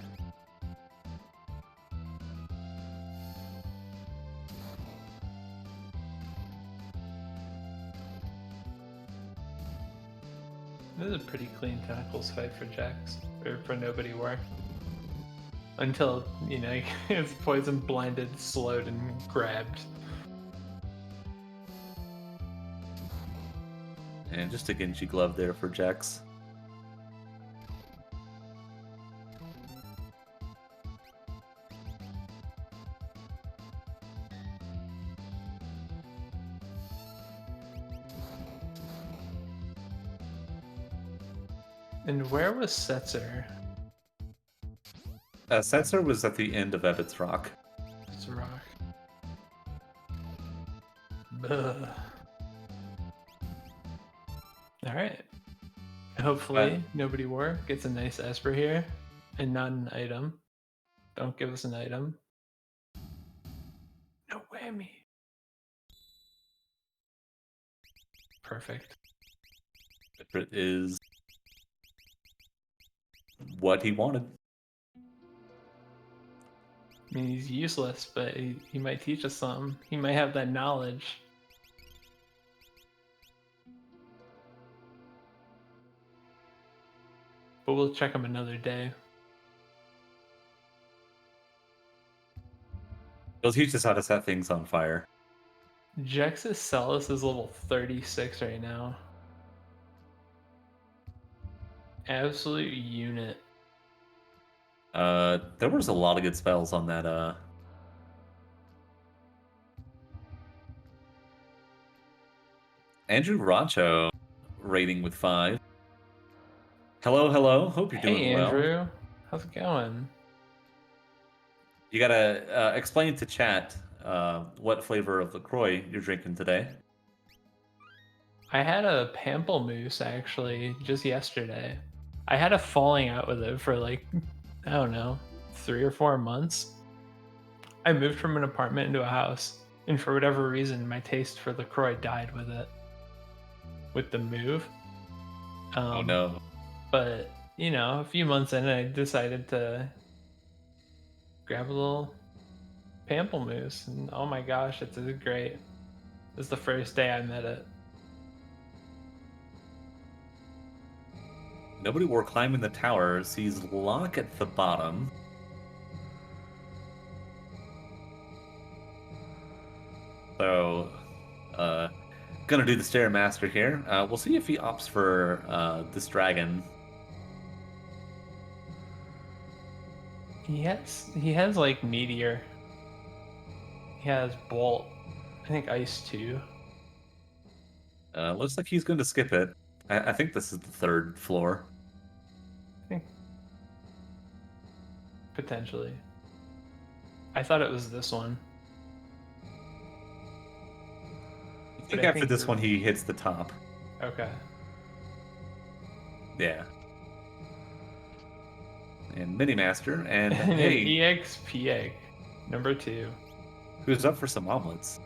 This is a pretty clean tentacles fight for Jax, or for Nobodywar. Until, you know, it's poison blinded, slowed, and grabbed. And just a Genji glove there for Jax. And where was Setzer? Setzer was at the end of Jexvrok. Jexvrok. Ugh. Alright. Hopefully, Nobodywar gets a nice Esper here, and not an item. Don't give us an item. No whammy. Perfect. It is what he wanted. I mean, he's useless, but he might teach us something. He might have that knowledge. But we'll check him another day. He'll teach us how to set things on fire. Jex's Celis is level 36 right now. Absolute unit. There was a lot of good spells on that, Andrew Rancho rating with 5. Hello, hello. Hope you're doing Hey, well. Andrew. How's it going? You gotta explain to chat what flavor of LaCroix you're drinking today. I had a pamplemousse actually just yesterday. I had a falling out with it for like, I don't know, 3 or 4 months. I moved from an apartment into a house, and for whatever reason, my taste for LaCroix died with it. With the move. Oh no. But, you know, a few months in, I decided to grab a little pamplemousse, and oh my gosh, it's great. It was the first day I met it. Nobodywar climbing the tower sees Locke at the bottom. So, gonna do the Stairmaster here. We'll see if he opts for this dragon. He has like Meteor. He has Bolt. I think Ice too. Looks like he's going to skip it. I think this is the 3rd floor. I think potentially. I thought it was this one. I think after this one he hits the top. Okay. Yeah. And Minimaster, and And an hey, EXP egg, number 2. who's up for some omelets?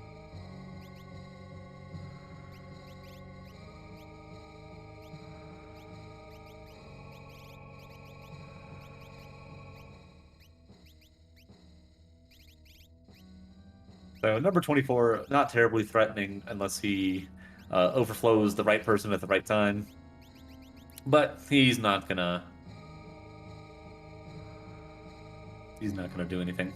So number 24, not terribly threatening unless he overflows the right person at the right time. But he's not gonna do anything.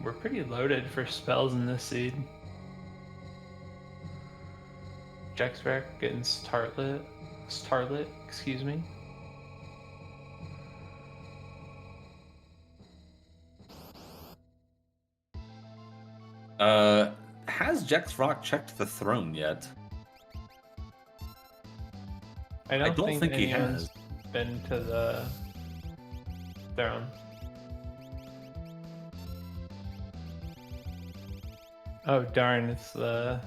We're pretty loaded for spells in this seed. Jexvrok getting Starlit, excuse me. Has Jexvrok checked the throne yet? I don't think he anyone's has. been to the throne. Oh darn! It's the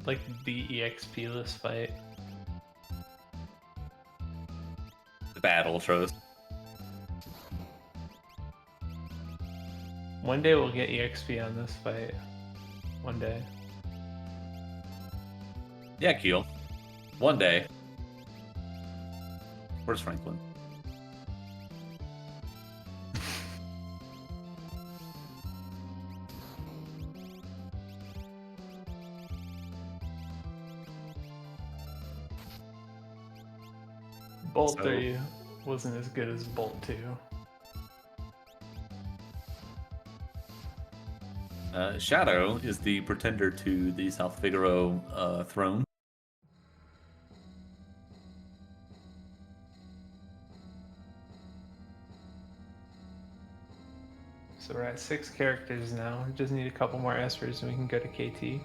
like the EXP-less fight. The bad ultras. One day we'll get EXP on this fight. One day. Yeah, Keel. One day. Where's Franklin? Bolt So- 3 wasn't as good as Bolt 2. Shadow is the pretender to the South Figaro throne. So we're at 6 characters now. We just need a couple more espers and we can go to KT.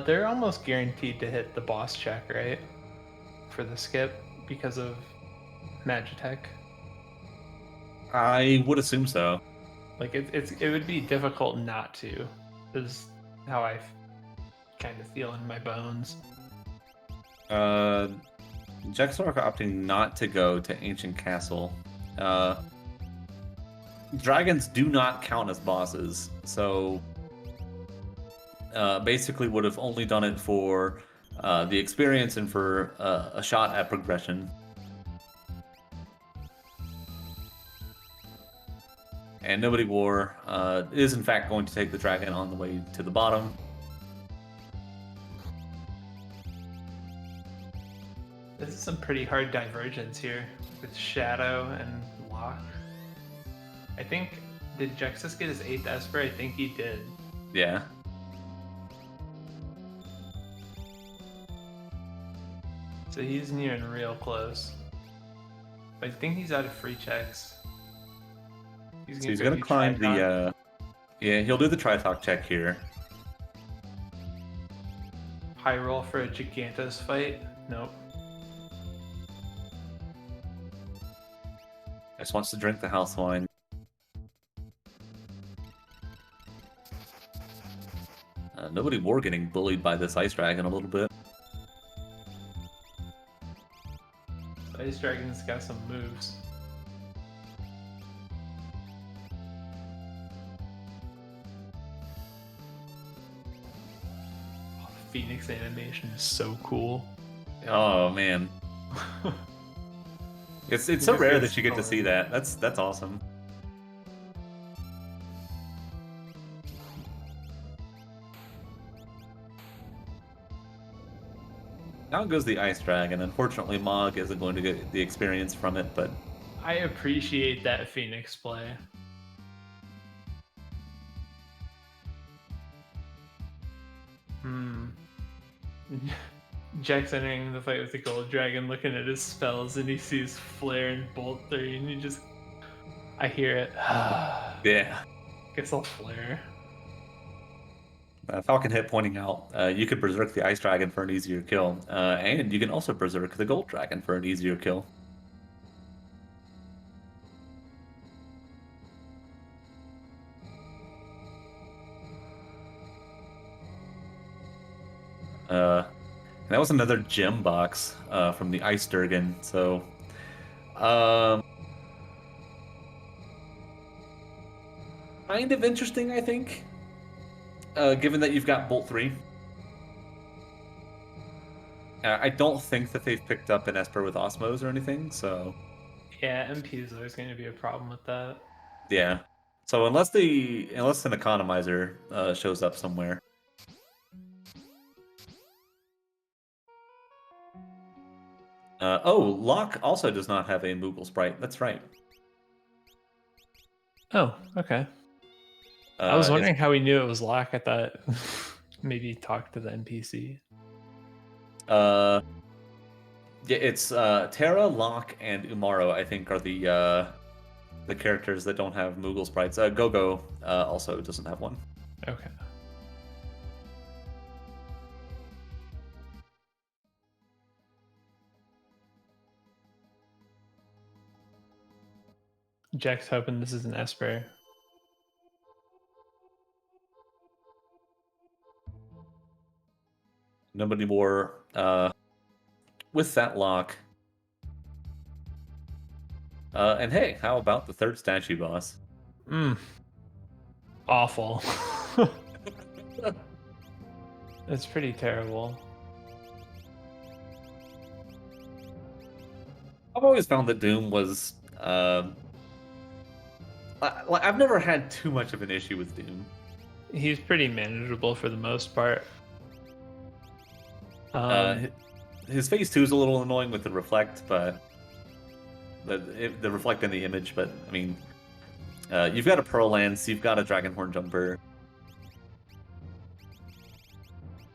They're almost guaranteed to hit the boss check, right? For the skip because of Magitech. I would assume so. Like it would be difficult not to, is how I kind of feel in my bones. Jexvrok opting not to go to Ancient Castle. Dragons do not count as bosses, so basically would have only done it for the experience and for a shot at progression. And Nobodywar is in fact going to take the dragon on the way to the bottom. This is some pretty hard divergence here with Shadow and Locke. I think, did Jexus get his 8th Esper? I think he did. Yeah. So he's nearing real close. I think he's out of free checks. So he's gonna climb the yeah, he'll do the Tritalk check here. High roll for a Gigantos fight? Nope. Just wants to drink the house wine. Nobodywar getting bullied by this ice dragon a little bit. Ice Dragon's got some moves. Oh, the Phoenix animation is so cool. Oh man. It's so Just rare gets that you get to going. see that. That's awesome. Down goes the ice dragon. Unfortunately, Mog isn't going to get the experience from it, but I appreciate that Phoenix play. Jack's entering the fight with the gold dragon, looking at his spells, and he sees Flare and Bolt 3, and he just... I hear it. yeah. Guess I'll Flare. Falcon Hit pointing out, you could berserk the ice dragon for an easier kill, and you can also berserk the gold dragon for an easier kill. That was another gem box from the Ice Durgan, so kind of interesting, I think, given that you've got Bolt 3. I don't think that they've picked up an Esper with Osmos or anything, so Yeah, MP is always going to be a problem with that. yeah. So unless an economizer shows up somewhere. Oh, Locke also does not have a Moogle sprite. That's right. Oh, okay. I was it's- wondering how he knew it was Locke. I thought maybe he talked to the NPC. Yeah, it's Terra, Locke, and Umaro. I think are the characters that don't have Moogle sprites. Gogo also doesn't have one. Okay. Jack's hoping this is an Esper. Nobodywar, with that lock. And hey, how about the third statue boss? Awful. It's pretty terrible. I've always found that Doom was. I've never had too much of an issue with Doom. He's pretty manageable for the most part. His phase 2 is a little annoying with the reflect, but the reflect in the image. But I mean, you've got a Pearl Lance, you've got a Dragonhorn Jumper.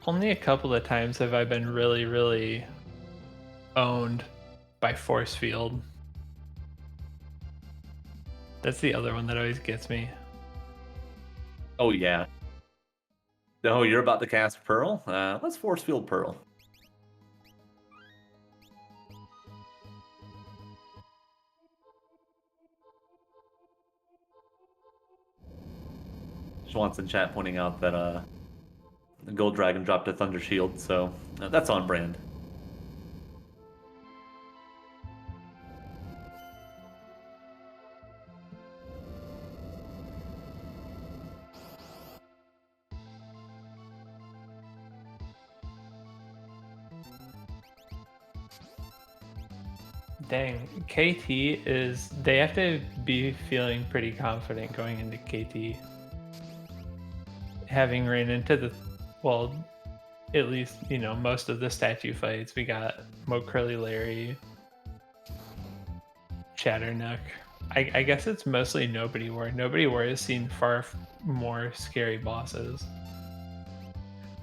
Only a couple of times have I been really, really owned by Force Field. That's the other one that always gets me. Oh yeah. Oh, you're about to cast Pearl? Let's Force Field Pearl. Schwantz in chat pointing out that the Gold Dragon dropped a Thunder Shield, so that's on brand. Dang, KT is... They have to be feeling pretty confident going into KT. Having ran into the... Well, at least, you know, most of the statue fights. We got Mo Curly Larry, Chatternook. I guess it's mostly Nobodywar. Nobodywar has seen far more scary bosses.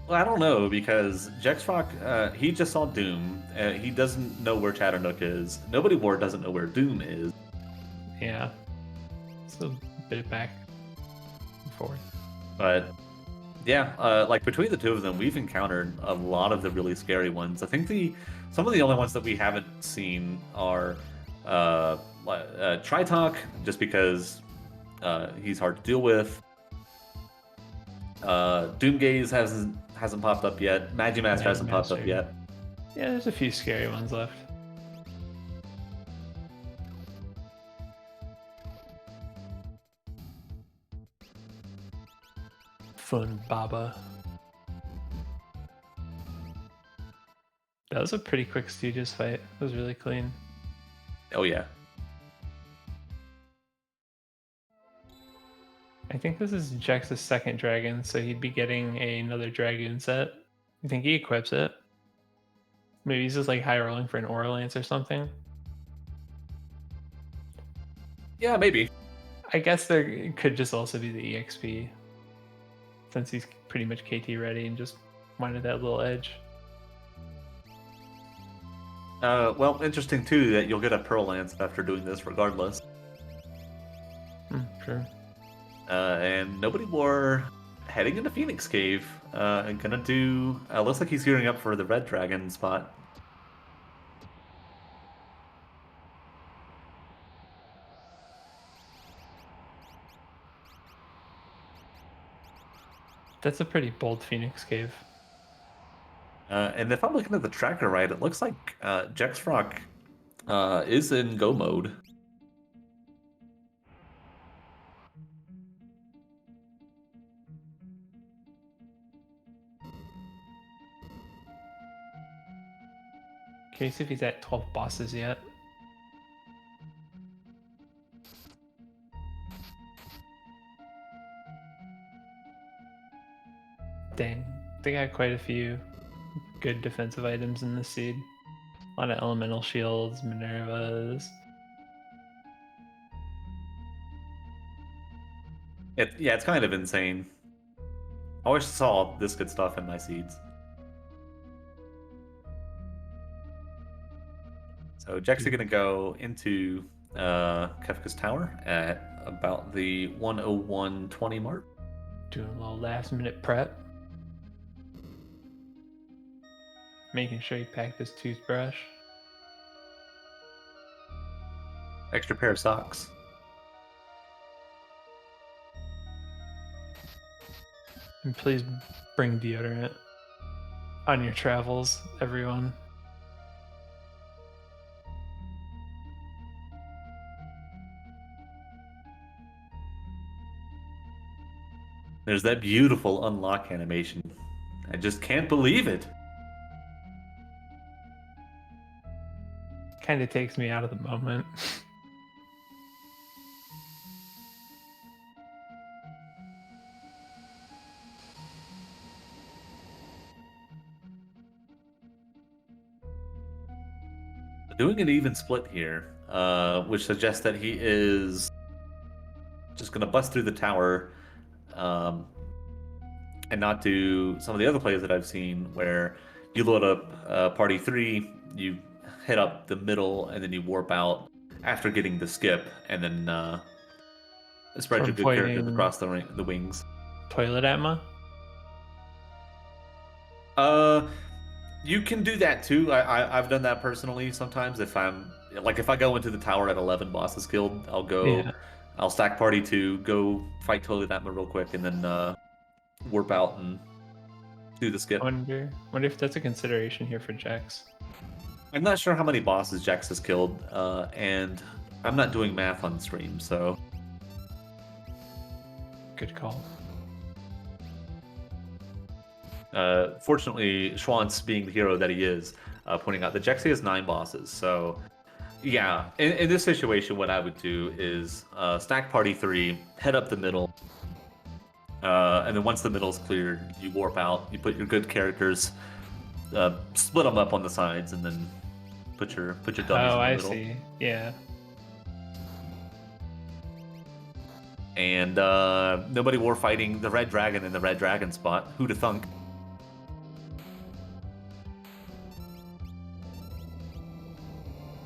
Well, I don't know, because Jexvrok, he just saw Doom. He doesn't know where Chatternook is. Nobodywar doesn't know where Doom is. Yeah. It's a bit back and forth. But yeah, like between the two of them, we've encountered a lot of the really scary ones. I think some of the only ones that we haven't seen are Tritalk, just because he's hard to deal with. Doomgaze hasn't popped up yet. Magimaster hasn't popped up yet. Yeah, there's a few scary ones left. Fun Baba. That was a pretty quick Stooges fight. It was really clean. Oh yeah. I think this is Jax's second dragon, so he'd be getting another dragoon set. You think he equips it? Maybe he's just like high rolling for an Aura Lance or something. Yeah, maybe. I guess there could just also be the EXP, since he's pretty much KT ready and just wanted that little edge. Well, interesting too that you'll get a Pearl Lance after doing this regardless. Sure. And Nobodywar heading into Phoenix Cave. And gonna do. Looks like he's gearing up for the Red Dragon spot. That's a pretty bold Phoenix Cave. And if I'm looking at the tracker right, it looks like Jexvrok is in go mode. Curious if he's at 12 bosses yet. Dang, they got quite a few good defensive items in this seed. A lot of elemental shields, Minervas. Yeah, it's kind of insane. I always saw this good stuff in my seeds. So Jack's gonna go into Kefka's Tower at about the 101.20 mark. Doing a little last minute prep. Making sure he packed his toothbrush. Extra pair of socks. And please bring deodorant on your travels, everyone. There's that beautiful unlock animation. I just can't believe it. Kind of takes me out of the moment. Doing an even split here, which suggests that he is just going to bust through the tower and not do some of the other plays that I've seen where you load up party 3, you hit up the middle, and then you warp out after getting the skip, and then spread From your good characters pointing- across the wings. Toilet Atma? You can do that too. I've done that personally sometimes. If I go into the tower at 11 bosses killed, Yeah. I'll stack party 2, go fight Toilet Atma real quick, and then warp out and do the skip. Wonder if that's a consideration here for Jax. I'm not sure how many bosses Jax has killed, and I'm not doing math on stream, so Good call. fortunately, Schwantz, being the hero that he is, pointing out that Jax has 9 bosses. So, yeah, in this situation, what I would do is stack party 3, head up the middle, and then once the middle's cleared, you warp out. You put your good characters, split them up on the sides, and then put your dummies in the I middle. see. Yeah. And nobody war fighting the red dragon in the red dragon spot. Who'da thunk?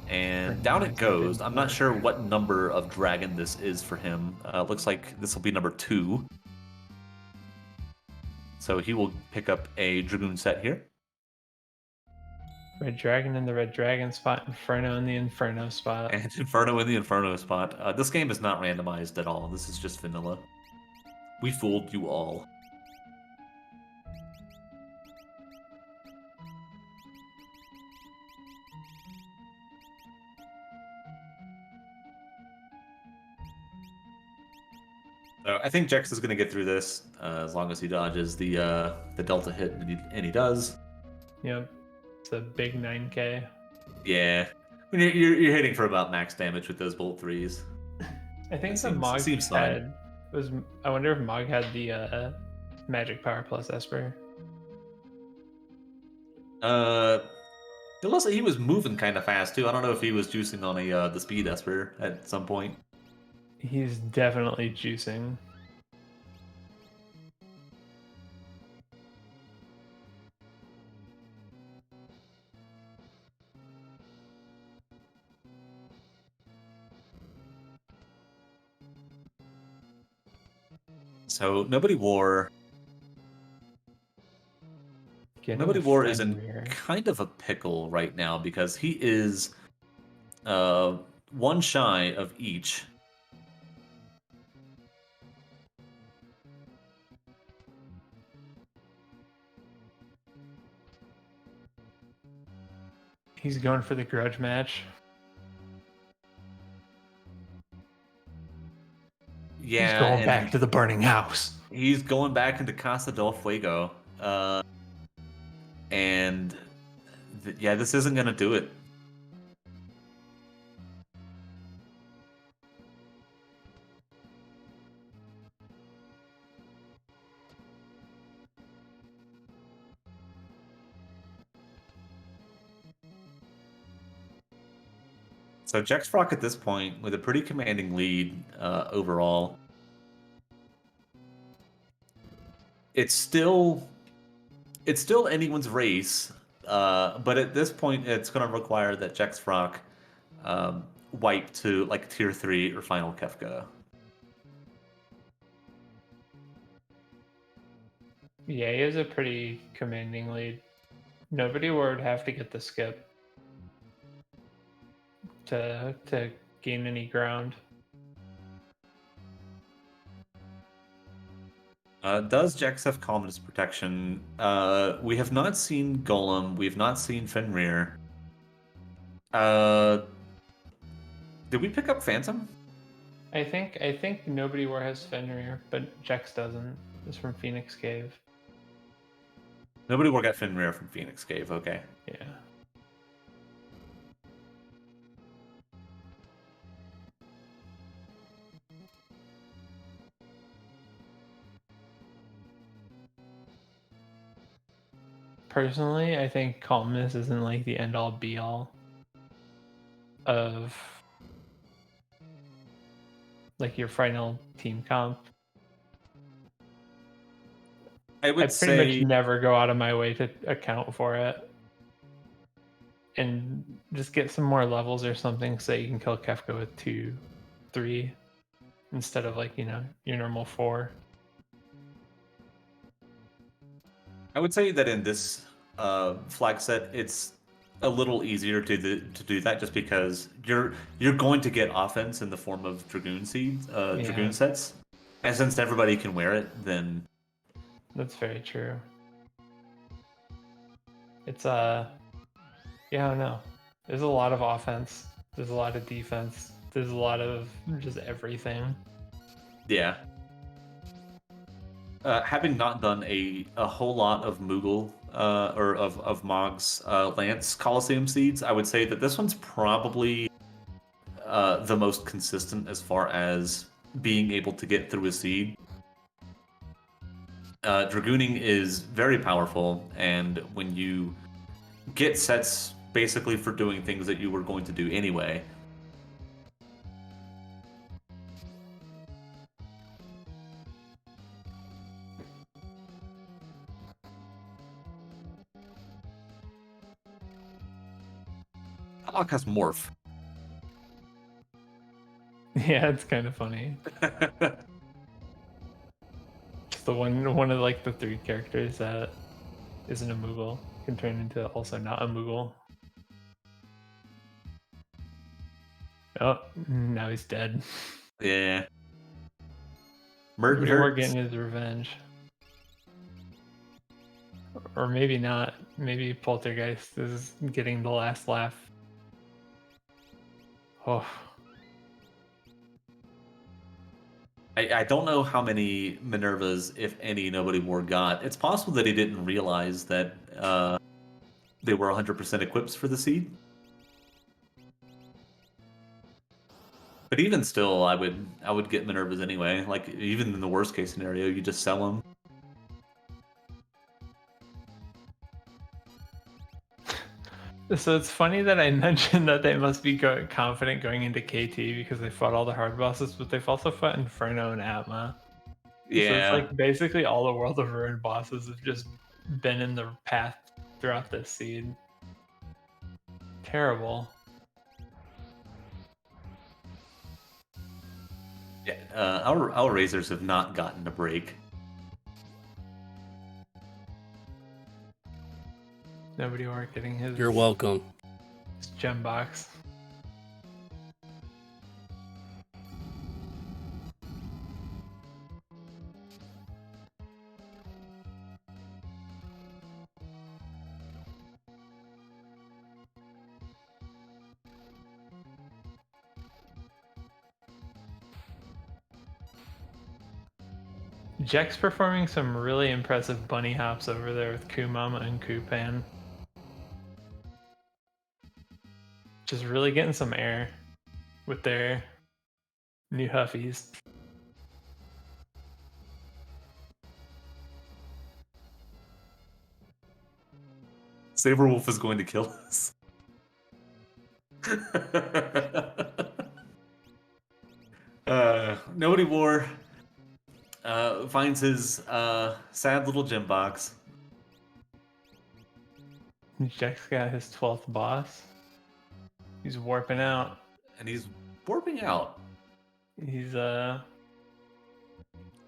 And down it goes. I'm not sure what number of dragon this is for him. Looks like this will be number 2. So he will pick up a Dragoon set here. Red Dragon in the Red Dragon spot, Inferno in the Inferno spot. And Inferno in the Inferno spot. This game is not randomized at all. This is just vanilla. We fooled you all. So I think Jex is going to get through this as long as he dodges the Delta hit, and he does. Yep. It's a big 9k. Yeah. I mean, you're hitting for about max damage with those bolt 3s. I think It the Mog seems fine. had was. I wonder if Mog had the magic power plus Esper. It looks like he was moving kind of fast too. I don't know if he was juicing on the speed Esper at some point. He's definitely juicing. So Nobody War is in friendlier. kind of a pickle right now because he is one shy of each. He's going for the grudge match. Yeah, He's going and back to the burning house. he's going back into Casa del Fuego. And yeah, this isn't going to do it. So Jexvrok at this point with a pretty commanding lead overall. It's still anyone's race, but at this point it's going to require that Jexvrok wipe to like tier 3 or final Kefka. Yeah, he has a pretty commanding lead. Nobody would have to get the skip to gain any ground. Does Jax have Commodus protection? We have not seen Golem. We have not seen Fenrir. Uh, did we pick up Phantom? I think Nobodywar has Fenrir, but Jex doesn't. It's from Phoenix Cave. Nobody will get Fenrir from Phoenix Cave. Okay. Yeah. Personally, I think calmness isn't like the end all be all of like your final team comp. I I would pretty much say never go out of my way to account for it. And just get some more levels or something so you can kill Kefka with 2, 3 instead of like, your normal 4. I would say that in this flag set, it's a little easier to do that just because you're going to get offense in the form of Dragoon seeds, Dragoon sets, and since everybody can wear it, then That's very true. It's yeah, I don't know. There's a lot of offense. There's a lot of defense. There's a lot of just everything. yeah. Having not done a whole lot of Moogle or of Mog's Lance Coliseum seeds, I would say that this one's probably the most consistent as far as being able to get through a seed. Dragooning is very powerful, and when you get sets basically for doing things that you were going to do anyway. Hawk has Morph. Yeah, it's kind of funny. It's the one of like the 3 characters that isn't a Moogle can turn into also not a Moogle. Oh, now he's dead. Yeah. We're getting his revenge. Or maybe not. Maybe Poltergeist is getting the last laugh. Oh. I don't know how many Minervas, if any, Nobodywar got. It's possible that he didn't realize that they were 100% equipped for the seed. But even still, I would get Minervas anyway. Like even in the worst case scenario, you just sell them. So it's funny that I mentioned that they must be confident going into KT because they fought all the hard bosses, but they've also fought Inferno and Atma. Yeah. So it's like basically all the World of Ruin bosses have just been in the path throughout this seed. Terrible. Yeah, our Razors have not gotten a break. Nobody were getting his. You're welcome. His gem box. Jack's performing some really impressive bunny hops over there with Kumama and Kupan. Just really getting some air with their new Huffies. Saberwolf is going to kill us. Nobodywar finds his sad little gem box. Jack's got his 12th boss. He's warping out. And he's warping out. He's Uh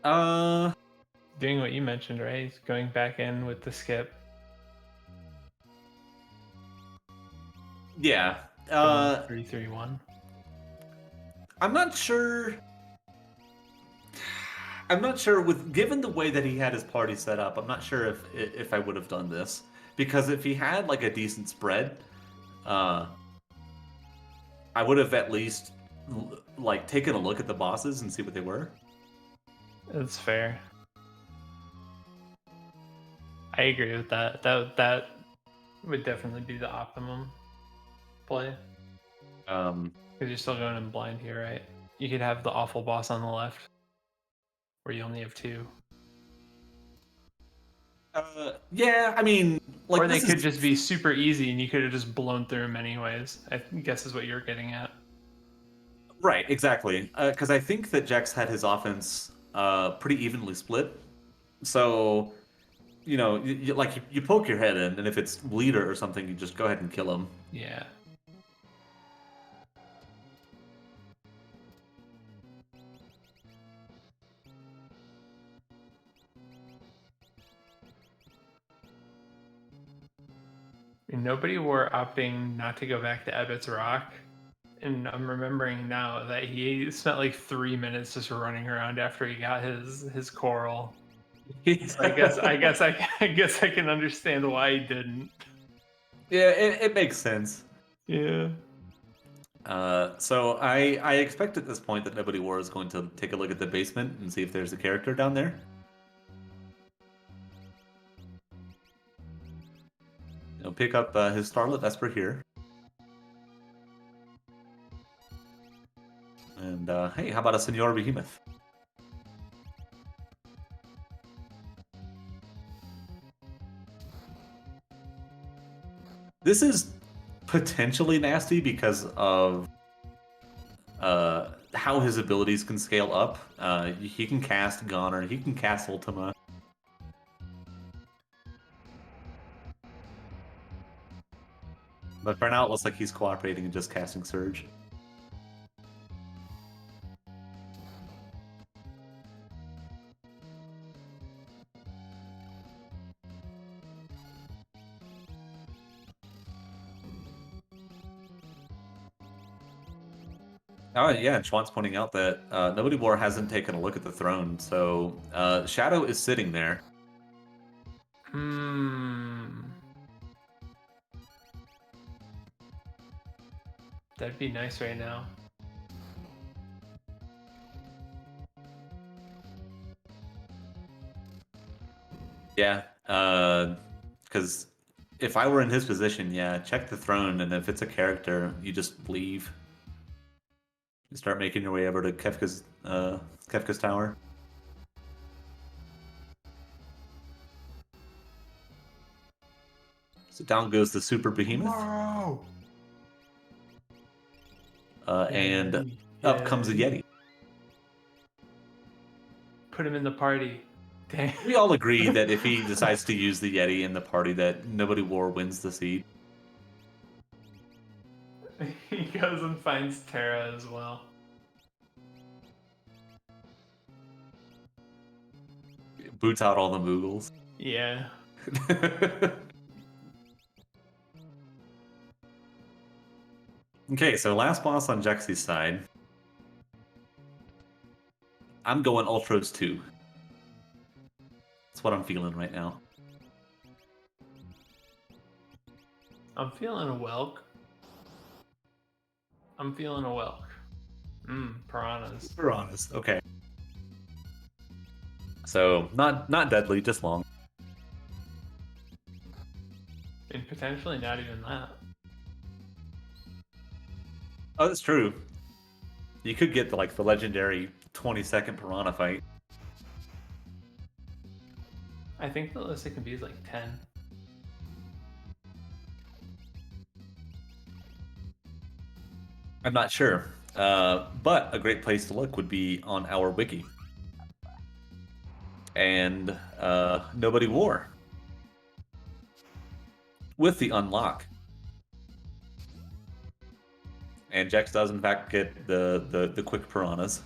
doing what you mentioned, right? He's going back in with the skip. Yeah. 3-3-1. I'm not sure. I'm not sure given the way that he had his party set up. I'm not sure if I would have done this, because if he had like a decent spread, I would have at least like taken a look at the bosses and see what they were. That's fair. I agree with that. That would definitely be the optimum play. Because you're still going in blind here, right? You could have the awful boss on the left, where you only have 2. Yeah, I mean, like, or they could just be super easy, and you could have just blown through them anyways. I guess is what you're getting at. Right, exactly. Because I think that Jex had his offense pretty evenly split. So, you know, you poke your head in, and if it's leader or something, you just go ahead and kill him. Yeah. Nobody were opting not to go back to Ebbett's Rock. And I'm remembering now that he spent like 3 minutes just running around after he got his coral. So I guess I can understand why he didn't. Yeah, it makes sense. Yeah. So I expect at this point that Nobodywar is going to take a look at the basement and see if there's a character down there. He'll pick up his Starlit Vesper here. And hey, how about a Senor Behemoth? This is potentially nasty because of how his abilities can scale up. He can cast Goner, he can cast Ultima. But for now, it looks like he's cooperating and just casting Surge. Oh, yeah, and Schwann's pointing out that Nobodywar hasn't taken a look at the throne, so Shadow is sitting there. That'd be nice right now. Yeah, because if I were in his position, yeah, check the throne, and if it's a character, you just leave. You start making your way over to Kefka's tower. So down goes the Super Behemoth. Wow. And up comes a Yeti. Put him in the party. Damn. We all agree that if he decides to use the Yeti in the party, that Nobodywar wins the seed. He goes and finds Terra as well. Boots out all the Moogles. Yeah. Okay, so last boss on Jexy's side. I'm going Ultros 2. That's what I'm feeling right now. I'm feeling a Welk. Piranhas. Piranhas, okay. So, not deadly, just long. And potentially not even that. Oh, that's true. You could get the legendary 20-second piranha fight. I think the list it can be is like 10. I'm not sure. But a great place to look would be on our wiki. And Nobodywar. With the unlock. And Jex does in fact get the quick piranhas.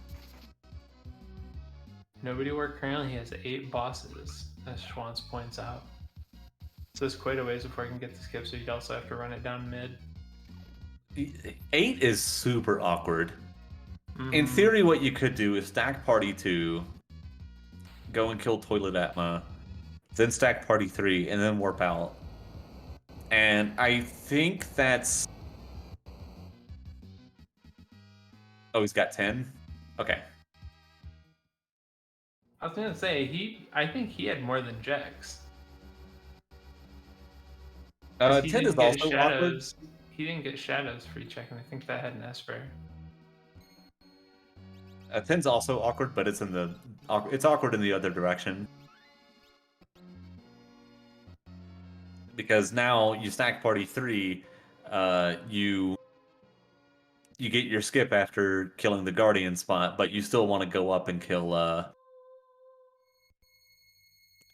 Nobodywar currently has 8 bosses, as Schwantz points out. So it's quite a ways before I can get the skip, so you'd also have to run it down mid. 8 is super awkward. In theory, what you could do is stack party 2, go and kill Toilet Atma, then stack Party 3, and then warp out. And I think that's... Oh, he's got 10? Okay. I was gonna say I think he had more than Jex. 'Cause he 10 is didn't get also awkward. shadows. He didn't get shadows free check, and I think that had an Esper. 10's also awkward, but it's awkward in the other direction. Because now you stack Party 3, you get your skip after killing the Guardian spot, but you still want to go up and kill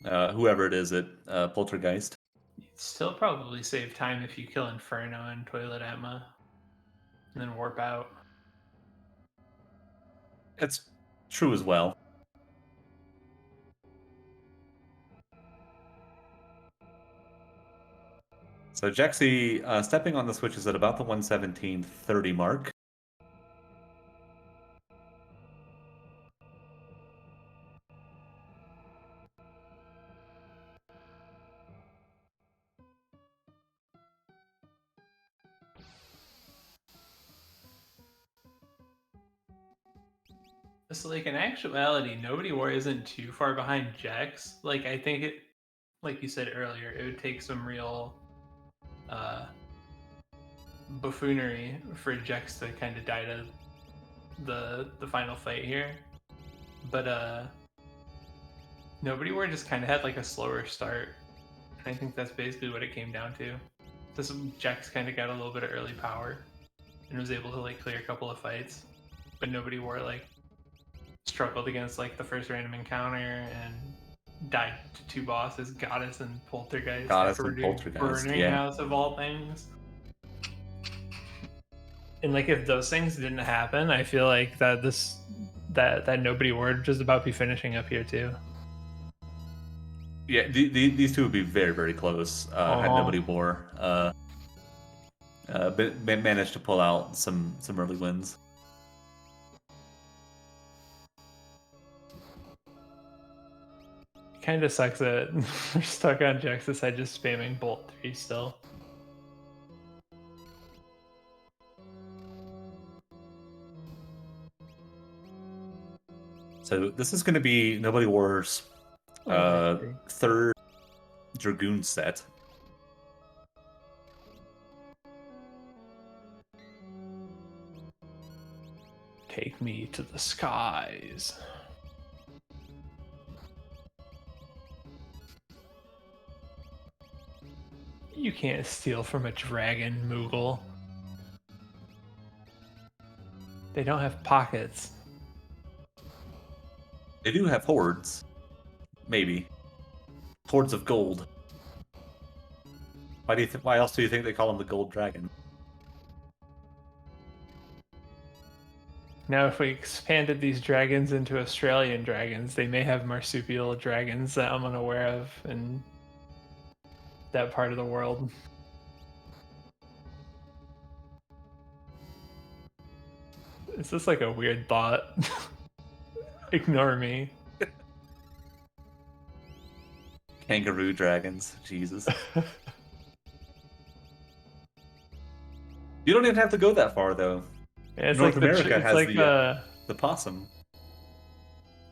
whoever it is at Poltergeist. You'd still probably save time if you kill Inferno and Toilet Atma, and then warp out. It's true as well. So Jexy stepping on the switches at about the 117.30 mark. So, like, in actuality, Nobodywar isn't too far behind Jex. Like, I think it, like you said earlier, it would take some real buffoonery for Jex to kind of die to the final fight here. But Nobodywar just kind of had like a slower start. I think that's basically what it came down to. This Jex kind of got a little bit of early power and was able to like clear a couple of fights, but Nobodywar like struggled against like the first random encounter and died to two bosses, Goddess and Poltergeist. Goddess and Poltergeist, Burning yeah. House of all things. And like if those things didn't happen, I feel like that Nobodywar would just about be finishing up here too. Yeah, these two would be very, very close. Had Nobodywar managed to pull out some early wins. Kind of sucks that we're stuck on Jex's side just spamming Bolt 3 still. So this is going to be Nobodywar's third Dragoon set. Take me to the skies. You can't steal from a dragon, Moogle. They don't have pockets. They do have hordes. Maybe. Hordes of gold. Why else do you think they call them the Gold Dragon? Now, if we expanded these dragons into Australian dragons, they may have marsupial dragons that I'm unaware of in that part of the world. Is this like a weird thought? Ignore me. Kangaroo dragons. Jesus. You don't even have to go that far, though. Yeah, it's North like America has like the possum.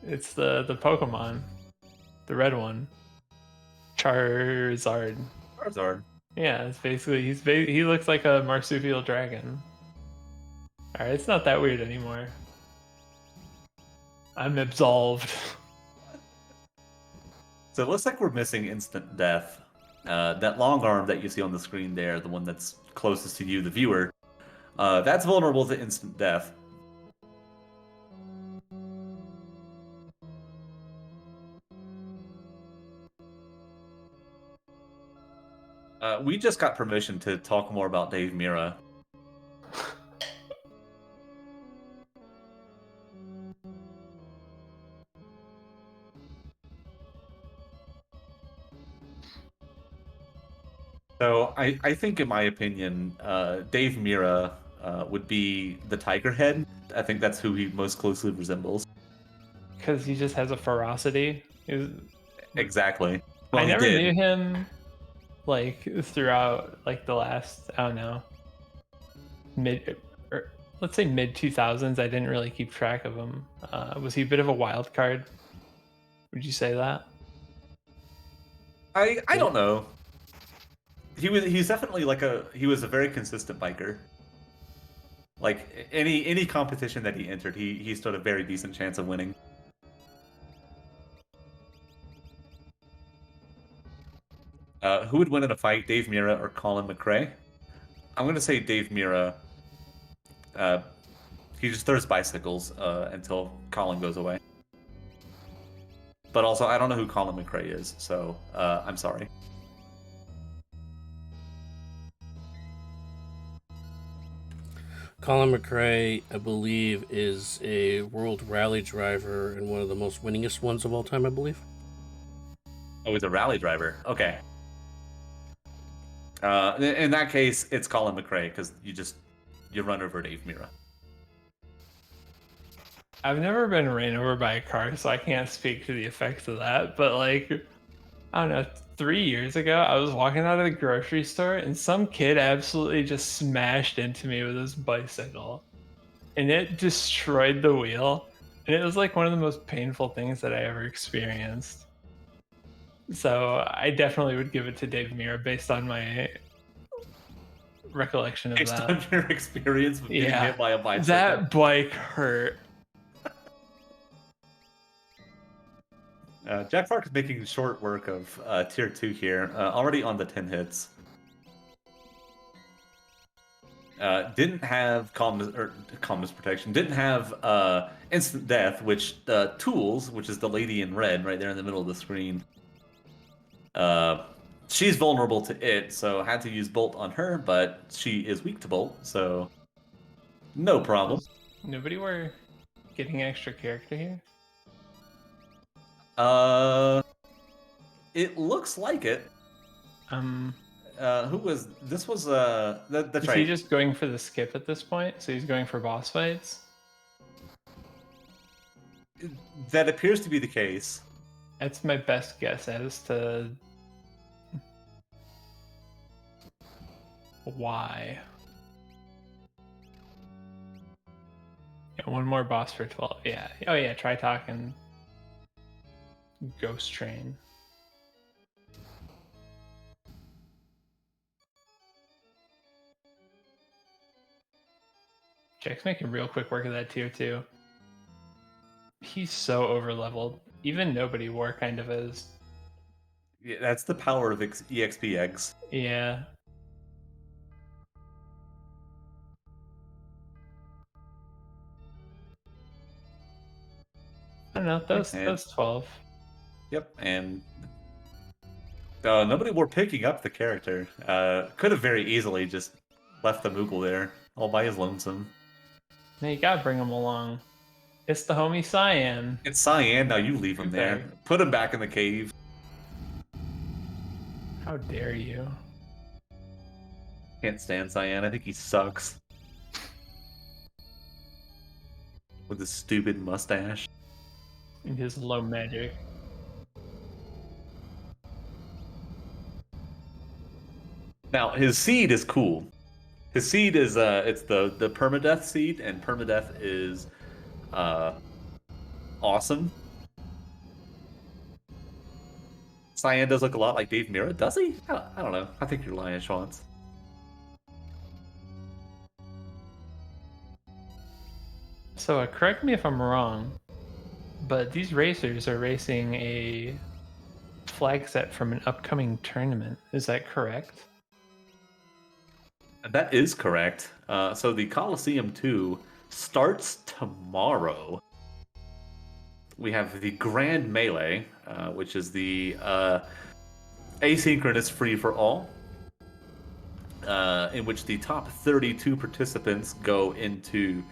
It's the Pokemon, the red one, Charizard. Charizard. Yeah, it's basically he looks like a marsupial dragon. All right, it's not that weird anymore. I'm absolved. So it looks like we're missing instant death. That long arm that you see on the screen there, the one that's closest to you, the viewer, that's vulnerable to instant death. We just got permission to talk more about Dave Mira. So I think, in my opinion, Dave Mira would be the Tiger Head. I think that's who he most closely resembles. Because he just has a ferocity. He was, Exactly. Well, I he never did. knew him like throughout like the last, I don't know, mid or let's say mid 2000s. I didn't really keep track of him. Was he a bit of a wild card? Would you say that? I don't know. He's definitely like he was a very consistent biker. Like any competition that he entered, he stood a very decent chance of winning. Who would win in a fight, Dave Mirra or Colin McRae? I'm gonna say Dave Mirra. Uh, he just throws bicycles until Colin goes away. But also, I don't know who Colin McRae is, so I'm sorry. Colin McRae, I believe, is a world rally driver and one of the most winningest ones of all time, I believe. Oh, he's a rally driver. Okay. In that case, it's Colin McRae because you run over Dave Mirra. I've never been ran over by a car, so I can't speak to the effects of that. But like, I don't know, 3 years ago, I was walking out of the grocery store and some kid absolutely just smashed into me with his bicycle. And it destroyed the wheel. And it was like one of the most painful things that I ever experienced. So I definitely would give it to Dave Mirra based on my recollection of Based that. on your experience with getting Yeah. hit by a bicycle. That bike hurt. Jexvrok is making short work of tier 2 here, already on the 10 hits. Didn't have calmness protection. Didn't have instant death, which tools, which is the lady in red right there in the middle of the screen. She's vulnerable to it, so had to use bolt on her, but she is weak to bolt, so no problem. Nobody were getting extra character here. It looks like it. Who was this? Was that's Is right. he just going for the skip at this point? So he's going for boss fights? That appears to be the case. That's my best guess as to why. Yeah, one more boss for 12. Yeah. Oh yeah, try talking Ghost Train. Jack's making real quick work of that tier 2. He's so over leveled. Even Nobody War kind of is. Yeah, that's the power of EXP eggs. Yeah. I don't know, those 12. Yep, and nobody were picking up the character. Could have very easily just left the Moogle there, all by his lonesome. Now you gotta bring him along. It's the homie Cyan. It's Cyan, now you leave him Too there. bad. Put him back in the cave. How dare you? Can't stand Cyan, I think he sucks. With his stupid mustache. And his low magic. Now, his seed is cool. His seed is it's the permadeath seed, and permadeath is awesome. Cyan does look a lot like Dave Mirra, does he? I don't know. I think you're lying, Schwantz. So correct me if I'm wrong, but these racers are racing a flag set from an upcoming tournament. Is that correct? That is correct. So the Coliseum 2 starts tomorrow. We have the Grand Melee, which is the asynchronous free-for-all, in which the top 32 participants go into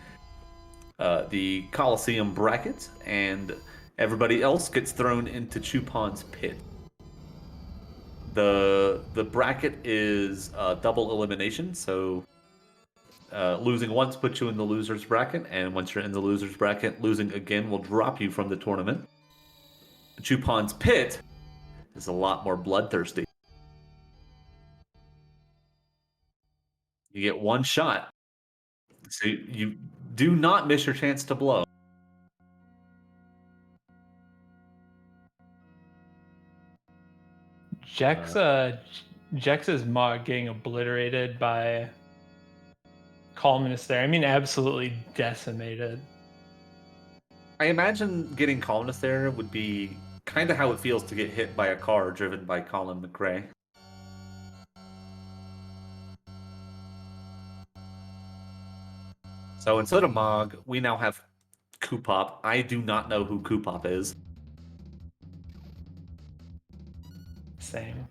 the Coliseum bracket, and everybody else gets thrown into Chupon's pit. The bracket is double elimination, so losing once puts you in the loser's bracket, and once you're in the loser's bracket, losing again will drop you from the tournament. Chupon's Pit is a lot more bloodthirsty. You get one shot. So you do not miss your chance to blow. Jex's Mog getting obliterated by Calmness there. I mean, absolutely decimated. I imagine getting Calmness there would be kind of how it feels to get hit by a car driven by Colin McRae. So instead of Mog, we now have Kupop. I do not know who Kupop is. Same.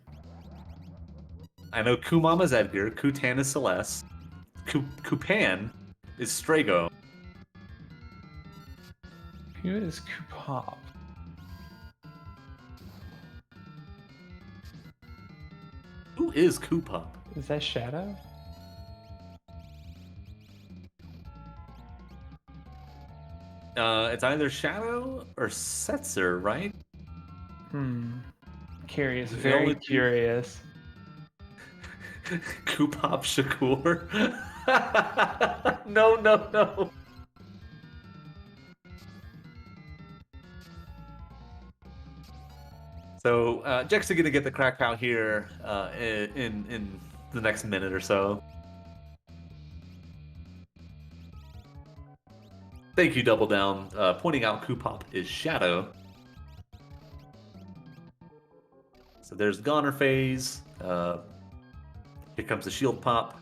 I know Kumam is Edgar, Kutan is Celeste, Kupan is Strago. Who is Kupop? Who is Kupop? Is that Shadow? It's either Shadow or Setzer, right? Curious, The very only- curious. Kupop Shakur? No. So, Jex is going to get the crack out here in the next minute or so. Thank you, Double Down. Pointing out Kupop is Shadow. So there's Goner phase. Here comes the shield pop.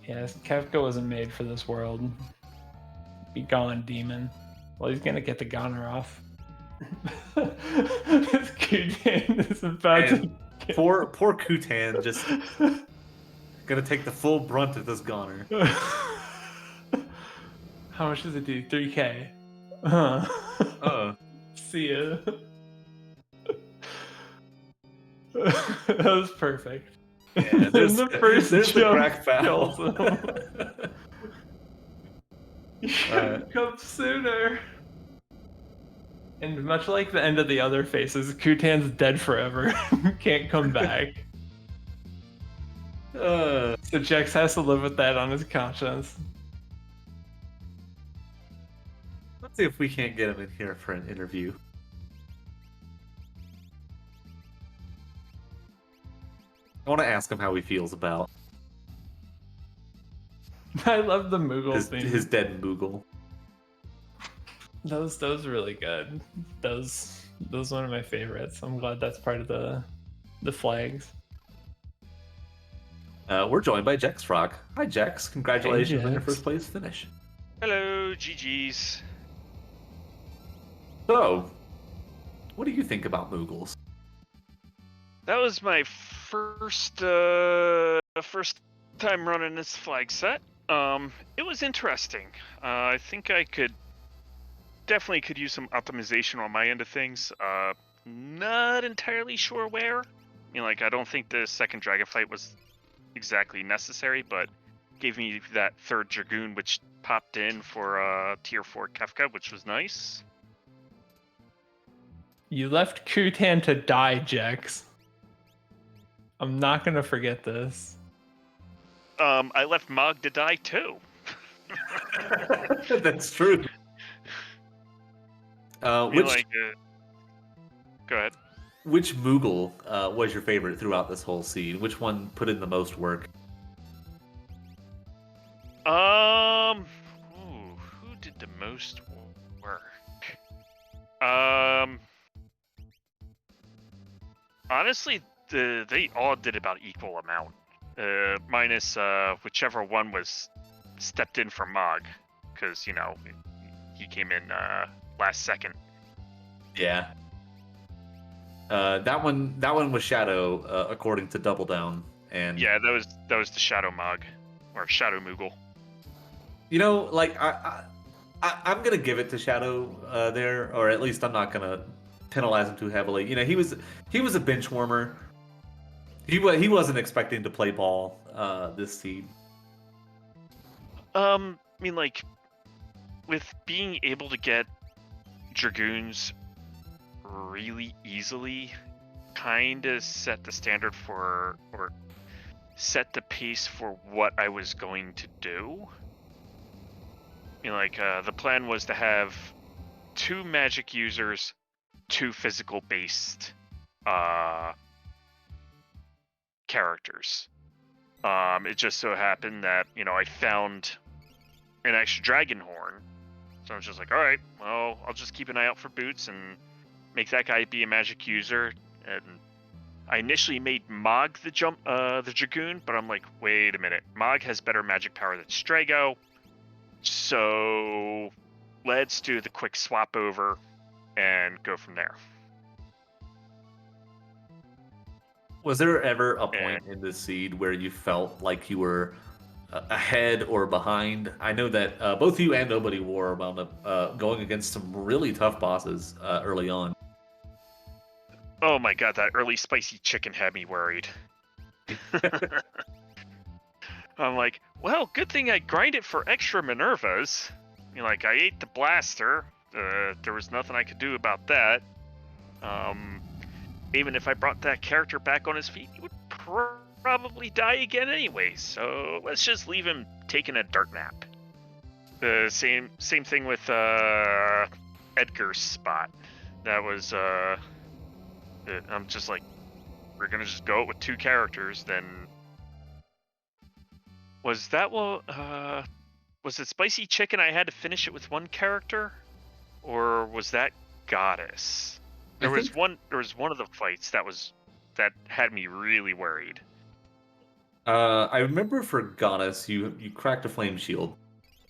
Yes, Kefka wasn't made for this world. Be gone, demon. Well, he's gonna get the Goner off. This Kutan is about And to. poor Kutan just gonna take the full brunt of this Goner. How much does it do? 3K. See ya. That was perfect. Yeah, there's the first there's the jump crack foul. kills him. You should come sooner. And much like the end of the other faces, Kutan's dead forever. Can't come back. So Jex has to live with that on his conscience. Let's see if we can't get him in here for an interview. I want to ask him how he feels about I love the Moogle thing. his dead Moogle. Those are really good. Those one of my favorites. I'm glad that's part of the flags. We're joined by Jexvrok. Hi, Jex. Congratulations on your Jex. first place finish. Hello, GG's. So, what do you think about Moogles? That was my first time running this flag set. It was interesting. I think I definitely could use some optimization on my end of things. Not entirely sure where. I mean, like, I don't think the second dragon fight was exactly necessary, but gave me that third Dragoon, which popped in for tier 4 Kefka, which was nice. You left Kutan to die, Jex. I'm not gonna forget this. I left Mog to die too. That's true. I mean, like, go ahead. Which Moogle was your favorite throughout this whole scene? Which one put in the most work? Who did the most work? Honestly, they all did about equal amount. Minus whichever one was stepped in for Mog, because he came in last second. Yeah. That one was Shadow, according to Double Down, and Yeah, that was the Shadow Mog, or Shadow Moogle. Like I'm gonna give it to Shadow there, or at least I'm not gonna penalize him too heavily. He was a bench warmer. He wasn't expecting to play ball this seed. I mean, like, with being able to get Dragoons really easily kind of set the standard for, or set the pace for what I was going to do. You know, like, the plan was to have 2 magic users, 2 physical based characters. It just so happened that, you know, I found an extra dragon horn. So I was just like, all right, well, I'll just keep an eye out for Boots and make that guy be a magic user. And I initially made Mog the Dragoon, but I'm like, wait a minute, Mog has better magic power than Strago. So let's do the quick swap over and go from there. Was there ever a point in the seed where you felt like you were ahead or behind? I know that both you and Nobodywar wound up going against some really tough bosses early on. Oh my god, that early spicy chicken had me worried. I'm like, well, good thing I grinded for extra Minervas. You know, like, I ate the blaster. There was nothing I could do about that. Even if I brought that character back on his feet, he would probably die again anyway. So let's just leave him taking a dirt nap. The same thing with Edgar's spot. That was I'm just like, we're gonna just go with 2 characters. Then was that what? Was it Spicy Chicken? I had to finish it with 1 character, or was that Goddess? There was one of the fights that had me really worried. I remember for Goddess, you cracked a flame shield,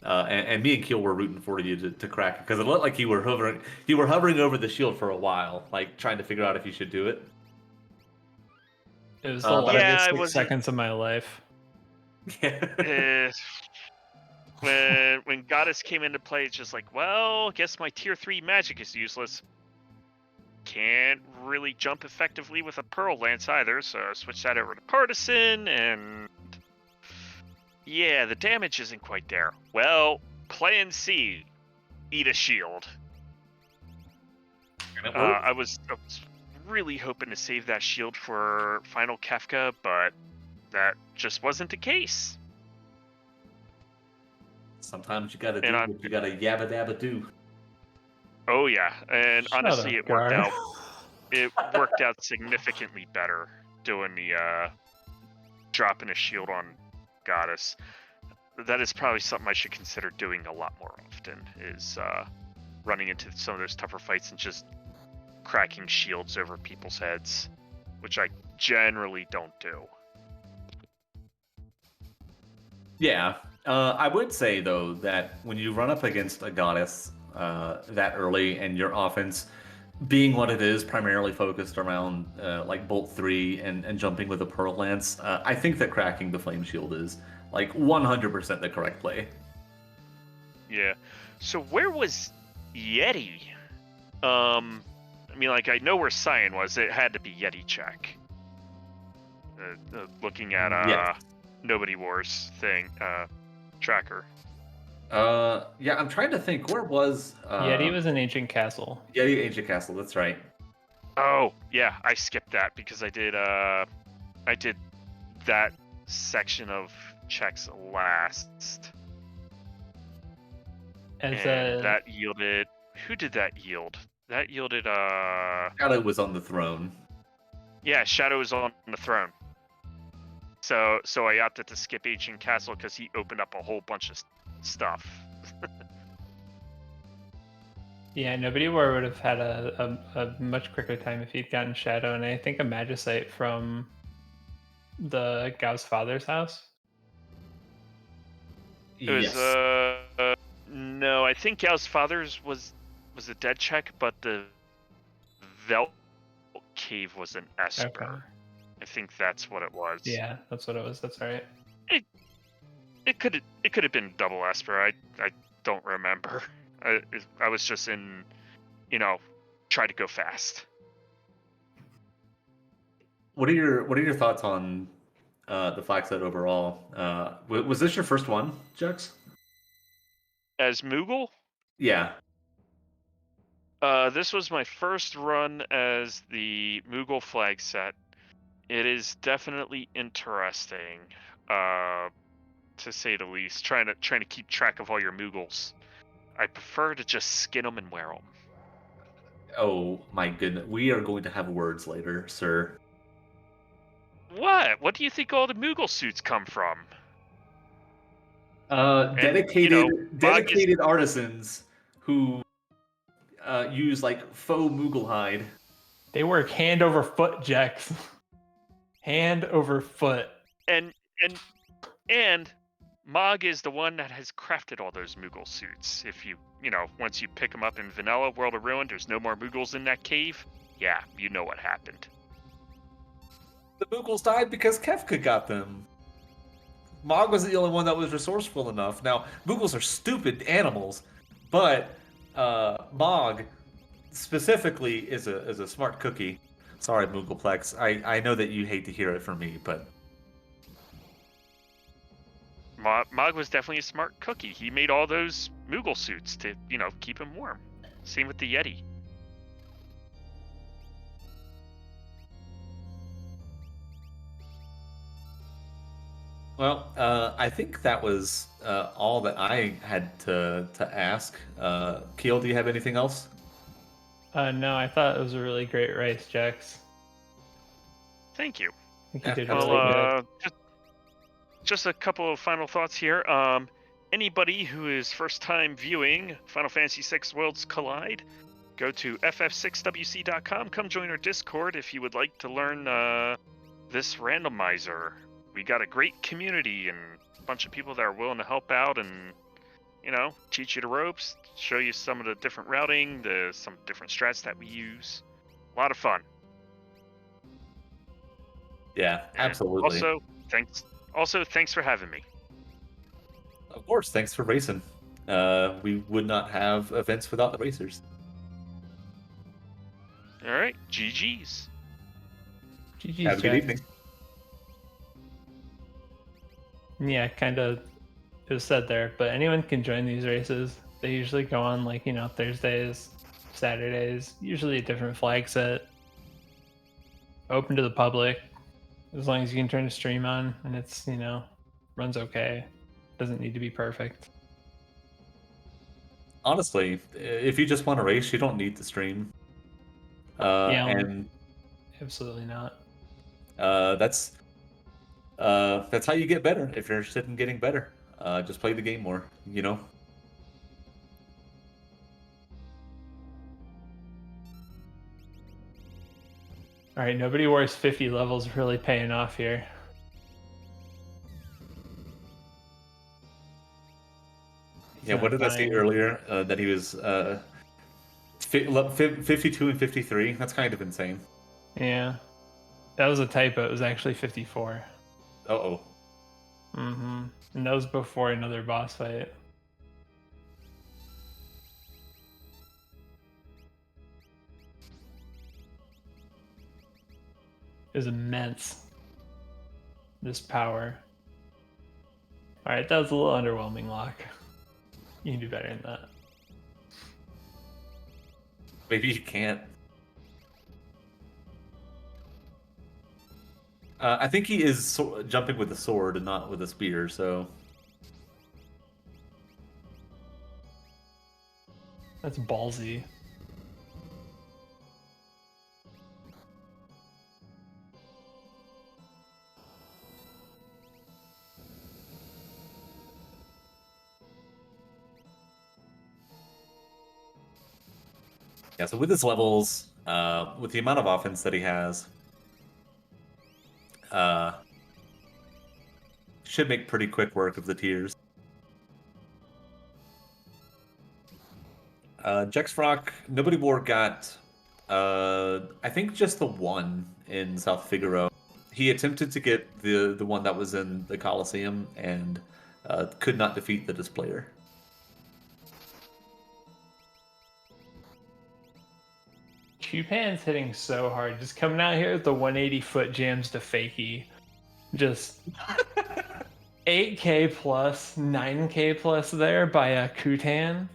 and me and Keel were rooting for you to crack it because it looked like you were hovering over the shield for a while, like trying to figure out if you should do it. It was the longest Yeah, I 6 seconds of my life. When Goddess came into play, it's just like, well, guess my tier 3 magic is useless. Can't really jump effectively with a Pearl Lance either, so I switched that over to Partisan, and yeah, the damage isn't quite there. Well, plan C, eat a shield. I was really hoping to save that shield for Final Kefka, but that just wasn't the case. Sometimes you gotta do what you gotta yabba dabba do. Oh yeah, and Shut honestly, up, it worked Gar. out. It worked out significantly better doing the dropping a shield on Goddess. That is probably something I should consider doing a lot more often. Is running into some of those tougher fights and just cracking shields over people's heads, which I generally don't do. Yeah, I would say though that when you run up against a Goddess that early and your offense being what it is, primarily focused around like Bolt 3 and jumping with a Pearl Lance, I think that cracking the Flame Shield is like 100% the correct play. Yeah. So where was Yeti? I mean, like, I know where Cyan was. It had to be Yeti check. Looking at Nobodywar's thing, tracker. Yeah, I'm trying to think. Where was Yeti was an ancient castle. Yeti Ancient Castle? That's right. Oh yeah, I skipped that because I did that section of checks last. And that yielded. Who did that yield? That yielded. Shadow was on the throne. Yeah, Shadow was on the throne. So I opted to skip Ancient Castle because he opened up a whole bunch of stuff. Yeah, Nobodywar would have had a much quicker time if he'd gotten Shadow, and I think a Magicite from the Gao's father's house. It was Yes. No, I think Gao's father's was a dead check, but the Velt Cave was an Esper. Okay. I think that's what it was. Yeah, that's what it was. That's right. It could have been double Esper. I don't remember. I was just in, try to go fast. What are your thoughts on the flag set overall? Was this your first one, Jux? As Moogle? Yeah. This was my first run as the Moogle flag set. It is definitely interesting, to say the least. Trying to keep track of all your Moogles. I prefer to just skin them and wear them. Oh my goodness, we are going to have words later, sir. What? What do you think all the Moogle suits come from? And, Dedicated artisans who use like faux Moogle hide. They work hand over foot, Jex. Hand over foot. And Mog is the one that has crafted all those Moogle suits. If once you pick them up in Vanilla World of Ruin, there's no more Moogles in that cave. Yeah, you know what happened. The Moogles died because Kefka got them. Mog was the only one that was resourceful enough. Now, Moogles are stupid animals, but Mog specifically is a smart cookie. Sorry, Moogleplex. I know that you hate to hear it from me, but Mog was definitely a smart cookie. He made all those Moogle suits to, keep him warm. Same with the Yeti. well, I think that was all that I had to ask. Keel, do you have anything else? No, I thought it was a really great race, Jex. Thank you. I think you did Well, really good. Just a couple of final thoughts here. Anybody who is first time viewing Final Fantasy VI Worlds Collide, go to ff6wc.com. Come join our Discord if you would like to learn this randomizer. We got a great community and a bunch of people that are willing to help out and, teach you the ropes, show you some of the different routing, some different strats that we use. A lot of fun. Yeah, And absolutely. Also, thanks for having me. Of course, thanks for racing. We would not have events without the racers. All right, GG's. GG's, Have a good Jex. evening. Yeah, kind of. It was said there, but anyone can join these races. They usually go on Thursdays, Saturdays, usually a different flag set. Open to the public, as long as you can turn the stream on and it's runs okay. Doesn't need to be perfect. Honestly, if you just want to race, you don't need to stream. And Absolutely not. that's how you get better. If you're interested in getting better, just play the game more. All right, Nobody Wars 50 levels really paying off here. Yeah, what did I say earlier? That he was 52 and 53. That's kind of insane. Yeah, that was a typo. It was actually 54. Uh-oh. Mm-hmm. And that was before another boss fight. It was immense. This power. Alright, that was a little underwhelming, Locke. You can do better than that. Maybe you can't. I think he is jumping with a sword and not with a spear, so... That's ballsy. Yeah, so with his levels, with the amount of offense that he has, should make pretty quick work of the tiers. Jexvrok, Nobodywar got, I think just the one in South Figaro. He attempted to get the one that was in the Coliseum and could not defeat the displayer. Chupan's hitting so hard. Just coming out here with the 180 foot jams to fakie. Just 8k plus, 9k plus there by Kutan.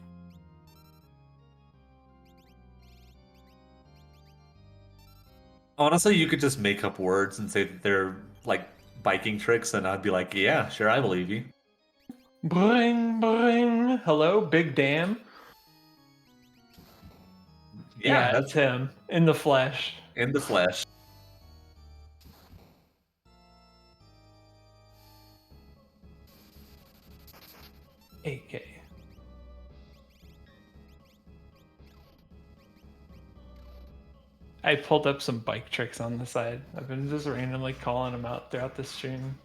Honestly, you could just make up words and say that they're like biking tricks, and I'd be like, yeah, sure, I believe you. Boing, boing. Hello, Big Dam. Yeah, It's that's him in the flesh. in the flesh. AK. I pulled up some bike tricks on the side. I've been just randomly calling them out throughout the stream.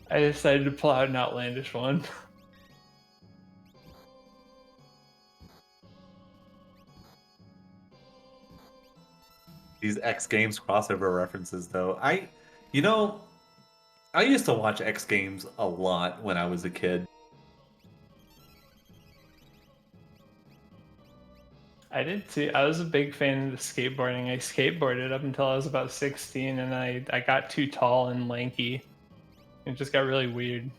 I decided to pull out an outlandish one. These X Games crossover references, though. You know, I used to watch X Games a lot when I was a kid. I did too. I was a big fan of the skateboarding. I skateboarded up until I was about 16, and I got too tall and lanky. It just got really weird.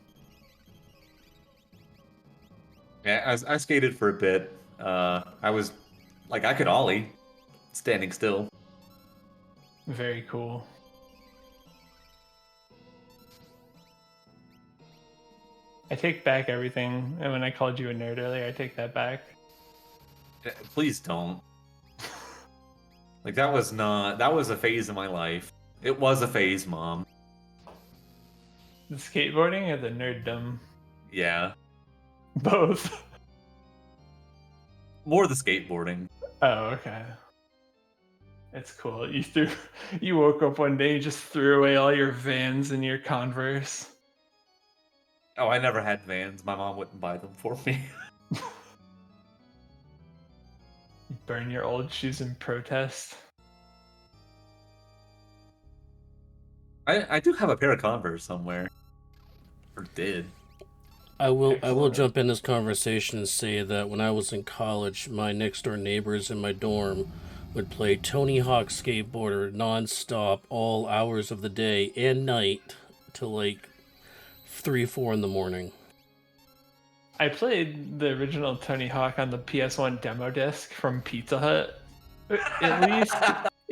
Yeah, I skated for a bit. I was like, I could ollie standing still. Very cool. I take back everything. And when I called you a nerd earlier, I take that back. Please don't. Like that was a phase of my life. It was a phase, Mom. The skateboarding or the nerddom? Yeah. Both. More the skateboarding. Oh, okay. It's cool. You woke up one day, you just threw away all your Vans and your Converse. Oh, I never had Vans. My mom wouldn't buy them for me. You burn your old shoes in protest. I do have a pair of Converse somewhere. Or did. I will Excellent. jump in this conversation and say that when I was in college, my next door neighbors in my dorm would play Tony Hawk Skateboarder non-stop all hours of the day and night till like 3-4 in the morning. I played the original Tony Hawk on the PS1 demo disc from Pizza Hut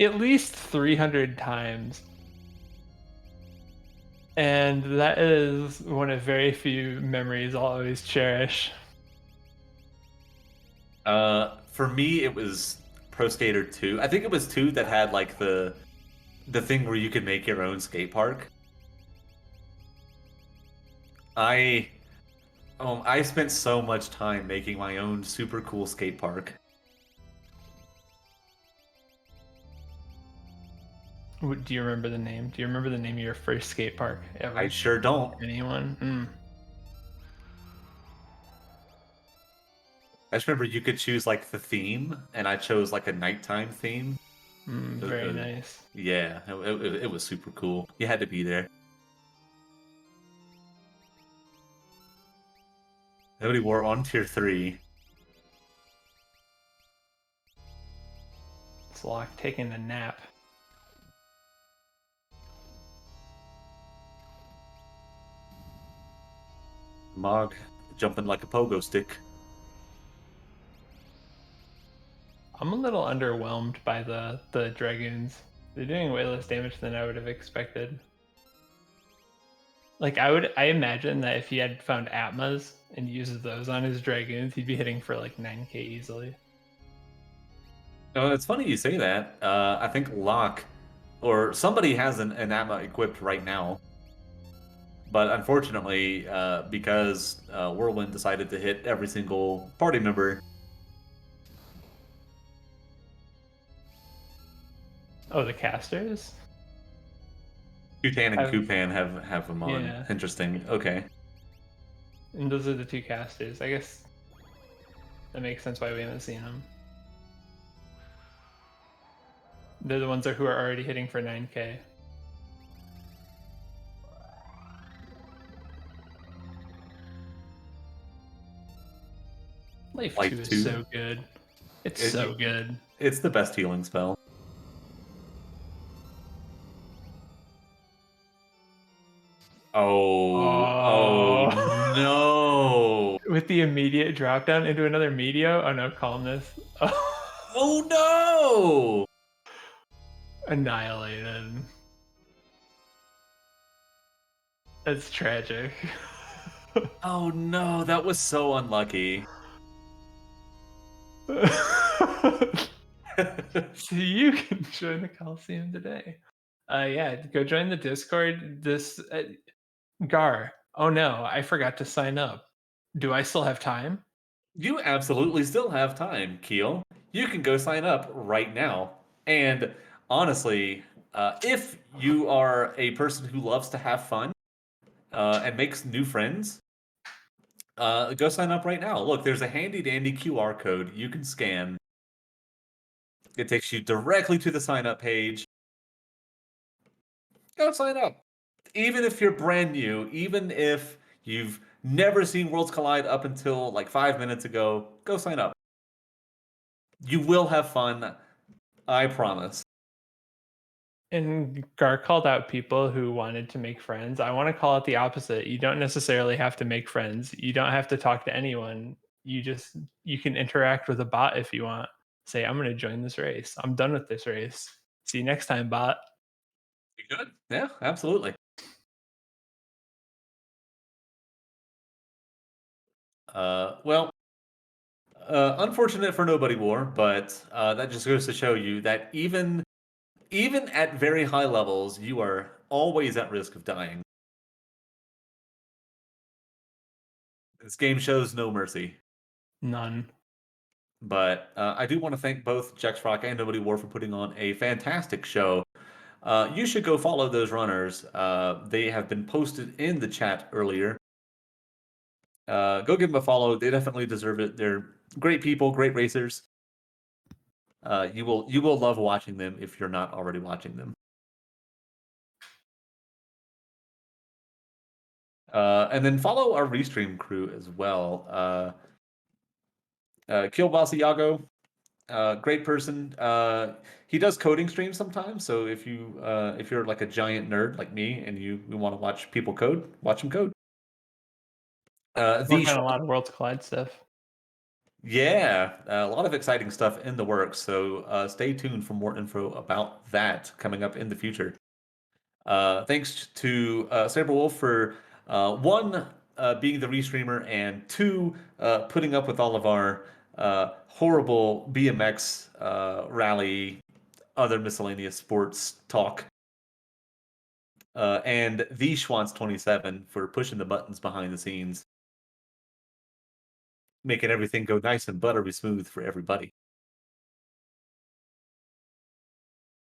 at least 300 times. And that is one of very few memories I'll always cherish. For me, it was Pro Skater 2. I think it was 2 that had like the thing where you could make your own skate park. I spent so much time making my own super cool skate park. Do you remember the name? Do you remember the name of your first skate park ever? I sure don't. Anyone? I just remember you could choose like the theme, and I chose like a nighttime theme. Very nice. Yeah, it was super cool. You had to be there. Nobodywar on tier 3. It's Locke taking a nap. Mog jumping like a pogo stick. I'm a little underwhelmed by the dragoons. They're doing way less damage than I would have expected. Like I imagine that if he had found Atmas and uses those on his dragoons, he'd be hitting for like 9k easily. Oh, it's funny you say that. I think Locke, or somebody has an Atma equipped right now. But unfortunately, because Whirlwind decided to hit every single party member. Oh, the casters? Kutan and Kupan have them on. Yeah. Interesting. Okay. And those are the two casters. I guess that makes sense why we haven't seen them. They're the ones who are already hitting for 9k. Life 2 is so good. It's so good. It's the best healing spell. Oh no! With the immediate drop down into another Medio? Oh no, calmness. Oh no! Annihilated. That's tragic. Oh no, that was so unlucky. So you can join the Coliseum today. Yeah, go join the Discord. Gar. Oh no, I forgot to sign up. Do I still have time? You absolutely still have time, Keel. You can go sign up right now. And honestly, if you are a person who loves to have fun and makes new friends, go sign up right now. Look, there's a handy dandy QR code you can scan. It takes you directly to the sign up page. Go sign up. Even if you're brand new, even if you've never seen Worlds Collide up until like 5 minutes ago, go sign up. You will have fun. I promise. And Gar called out people who wanted to make friends. I want to call it the opposite. You don't necessarily have to make friends. You don't have to talk to anyone. You can interact with a bot if you want. Say, I'm going to join this race. I'm done with this race. See you next time, bot. You good? Yeah, absolutely. Well, unfortunate for Nobodywar, but that just goes to show you that even at very high levels, you are always at risk of dying. This game shows no mercy. None. But I do want to thank both Jexvrok and Nobodywar for putting on a fantastic show. You should go follow those runners. They have been posted in the chat earlier. Go give them a follow. They definitely deserve it. They're great people, great racers. You will love watching them if you're not already watching them. And then follow our restream crew as well. Kielbasa Yago, great person. He does coding streams sometimes. So if you're like a giant nerd like me and you want to watch people code, watch them code. Working on a lot of Worlds Collide stuff. Yeah, a lot of exciting stuff in the works. So stay tuned for more info about that coming up in the future. Thanks to Saberwolf for one, being the restreamer, and two, putting up with all of our horrible BMX rally, other miscellaneous sports talk. And the Schwantz27 for pushing the buttons behind the scenes, making everything go nice and buttery smooth for everybody.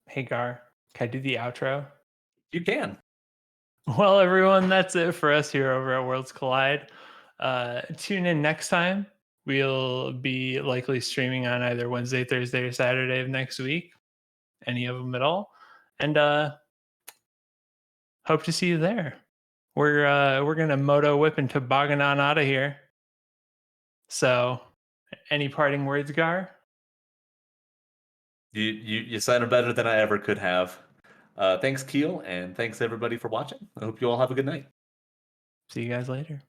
Hey, Gar, can I do the outro? You can. Well, everyone, that's it for us here over at Worlds Collide. Tune in next time. We'll be likely streaming on either Wednesday, Thursday, or Saturday of next week. Any of them at all. And hope to see you there. We're gonna moto whip and toboggan on out of here. So, any parting words, Gar? You sounded better than I ever could have. Thanks, Keel, and thanks everybody for watching. I hope you all have a good night. See you guys later.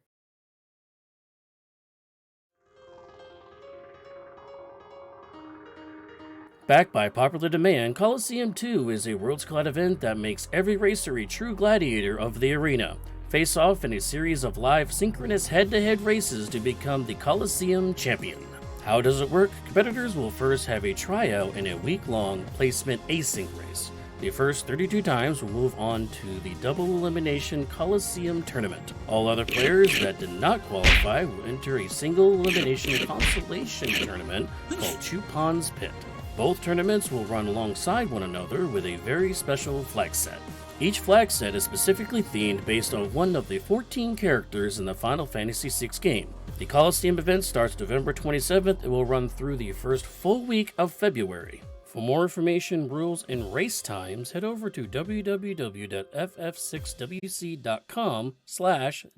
Backed by popular demand, Coliseum 2 is a Worlds Collide event that makes every racer a true gladiator of the arena. Face off in a series of live synchronous head-to-head races to become the Coliseum champion. How does it work? Competitors will first have a tryout in a week-long placement async race. The first 32 times will move on to the double elimination Coliseum tournament. All other players that did not qualify will enter a single elimination consolation tournament called Chupon's Pit. Both tournaments will run alongside one another with a very special flag set. Each flag set is specifically themed based on one of the 14 characters in the Final Fantasy VI game. The Coliseum event starts November 27th and will run through the first full week of February. For more information, rules, and race times, head over to www.ff6wc.com/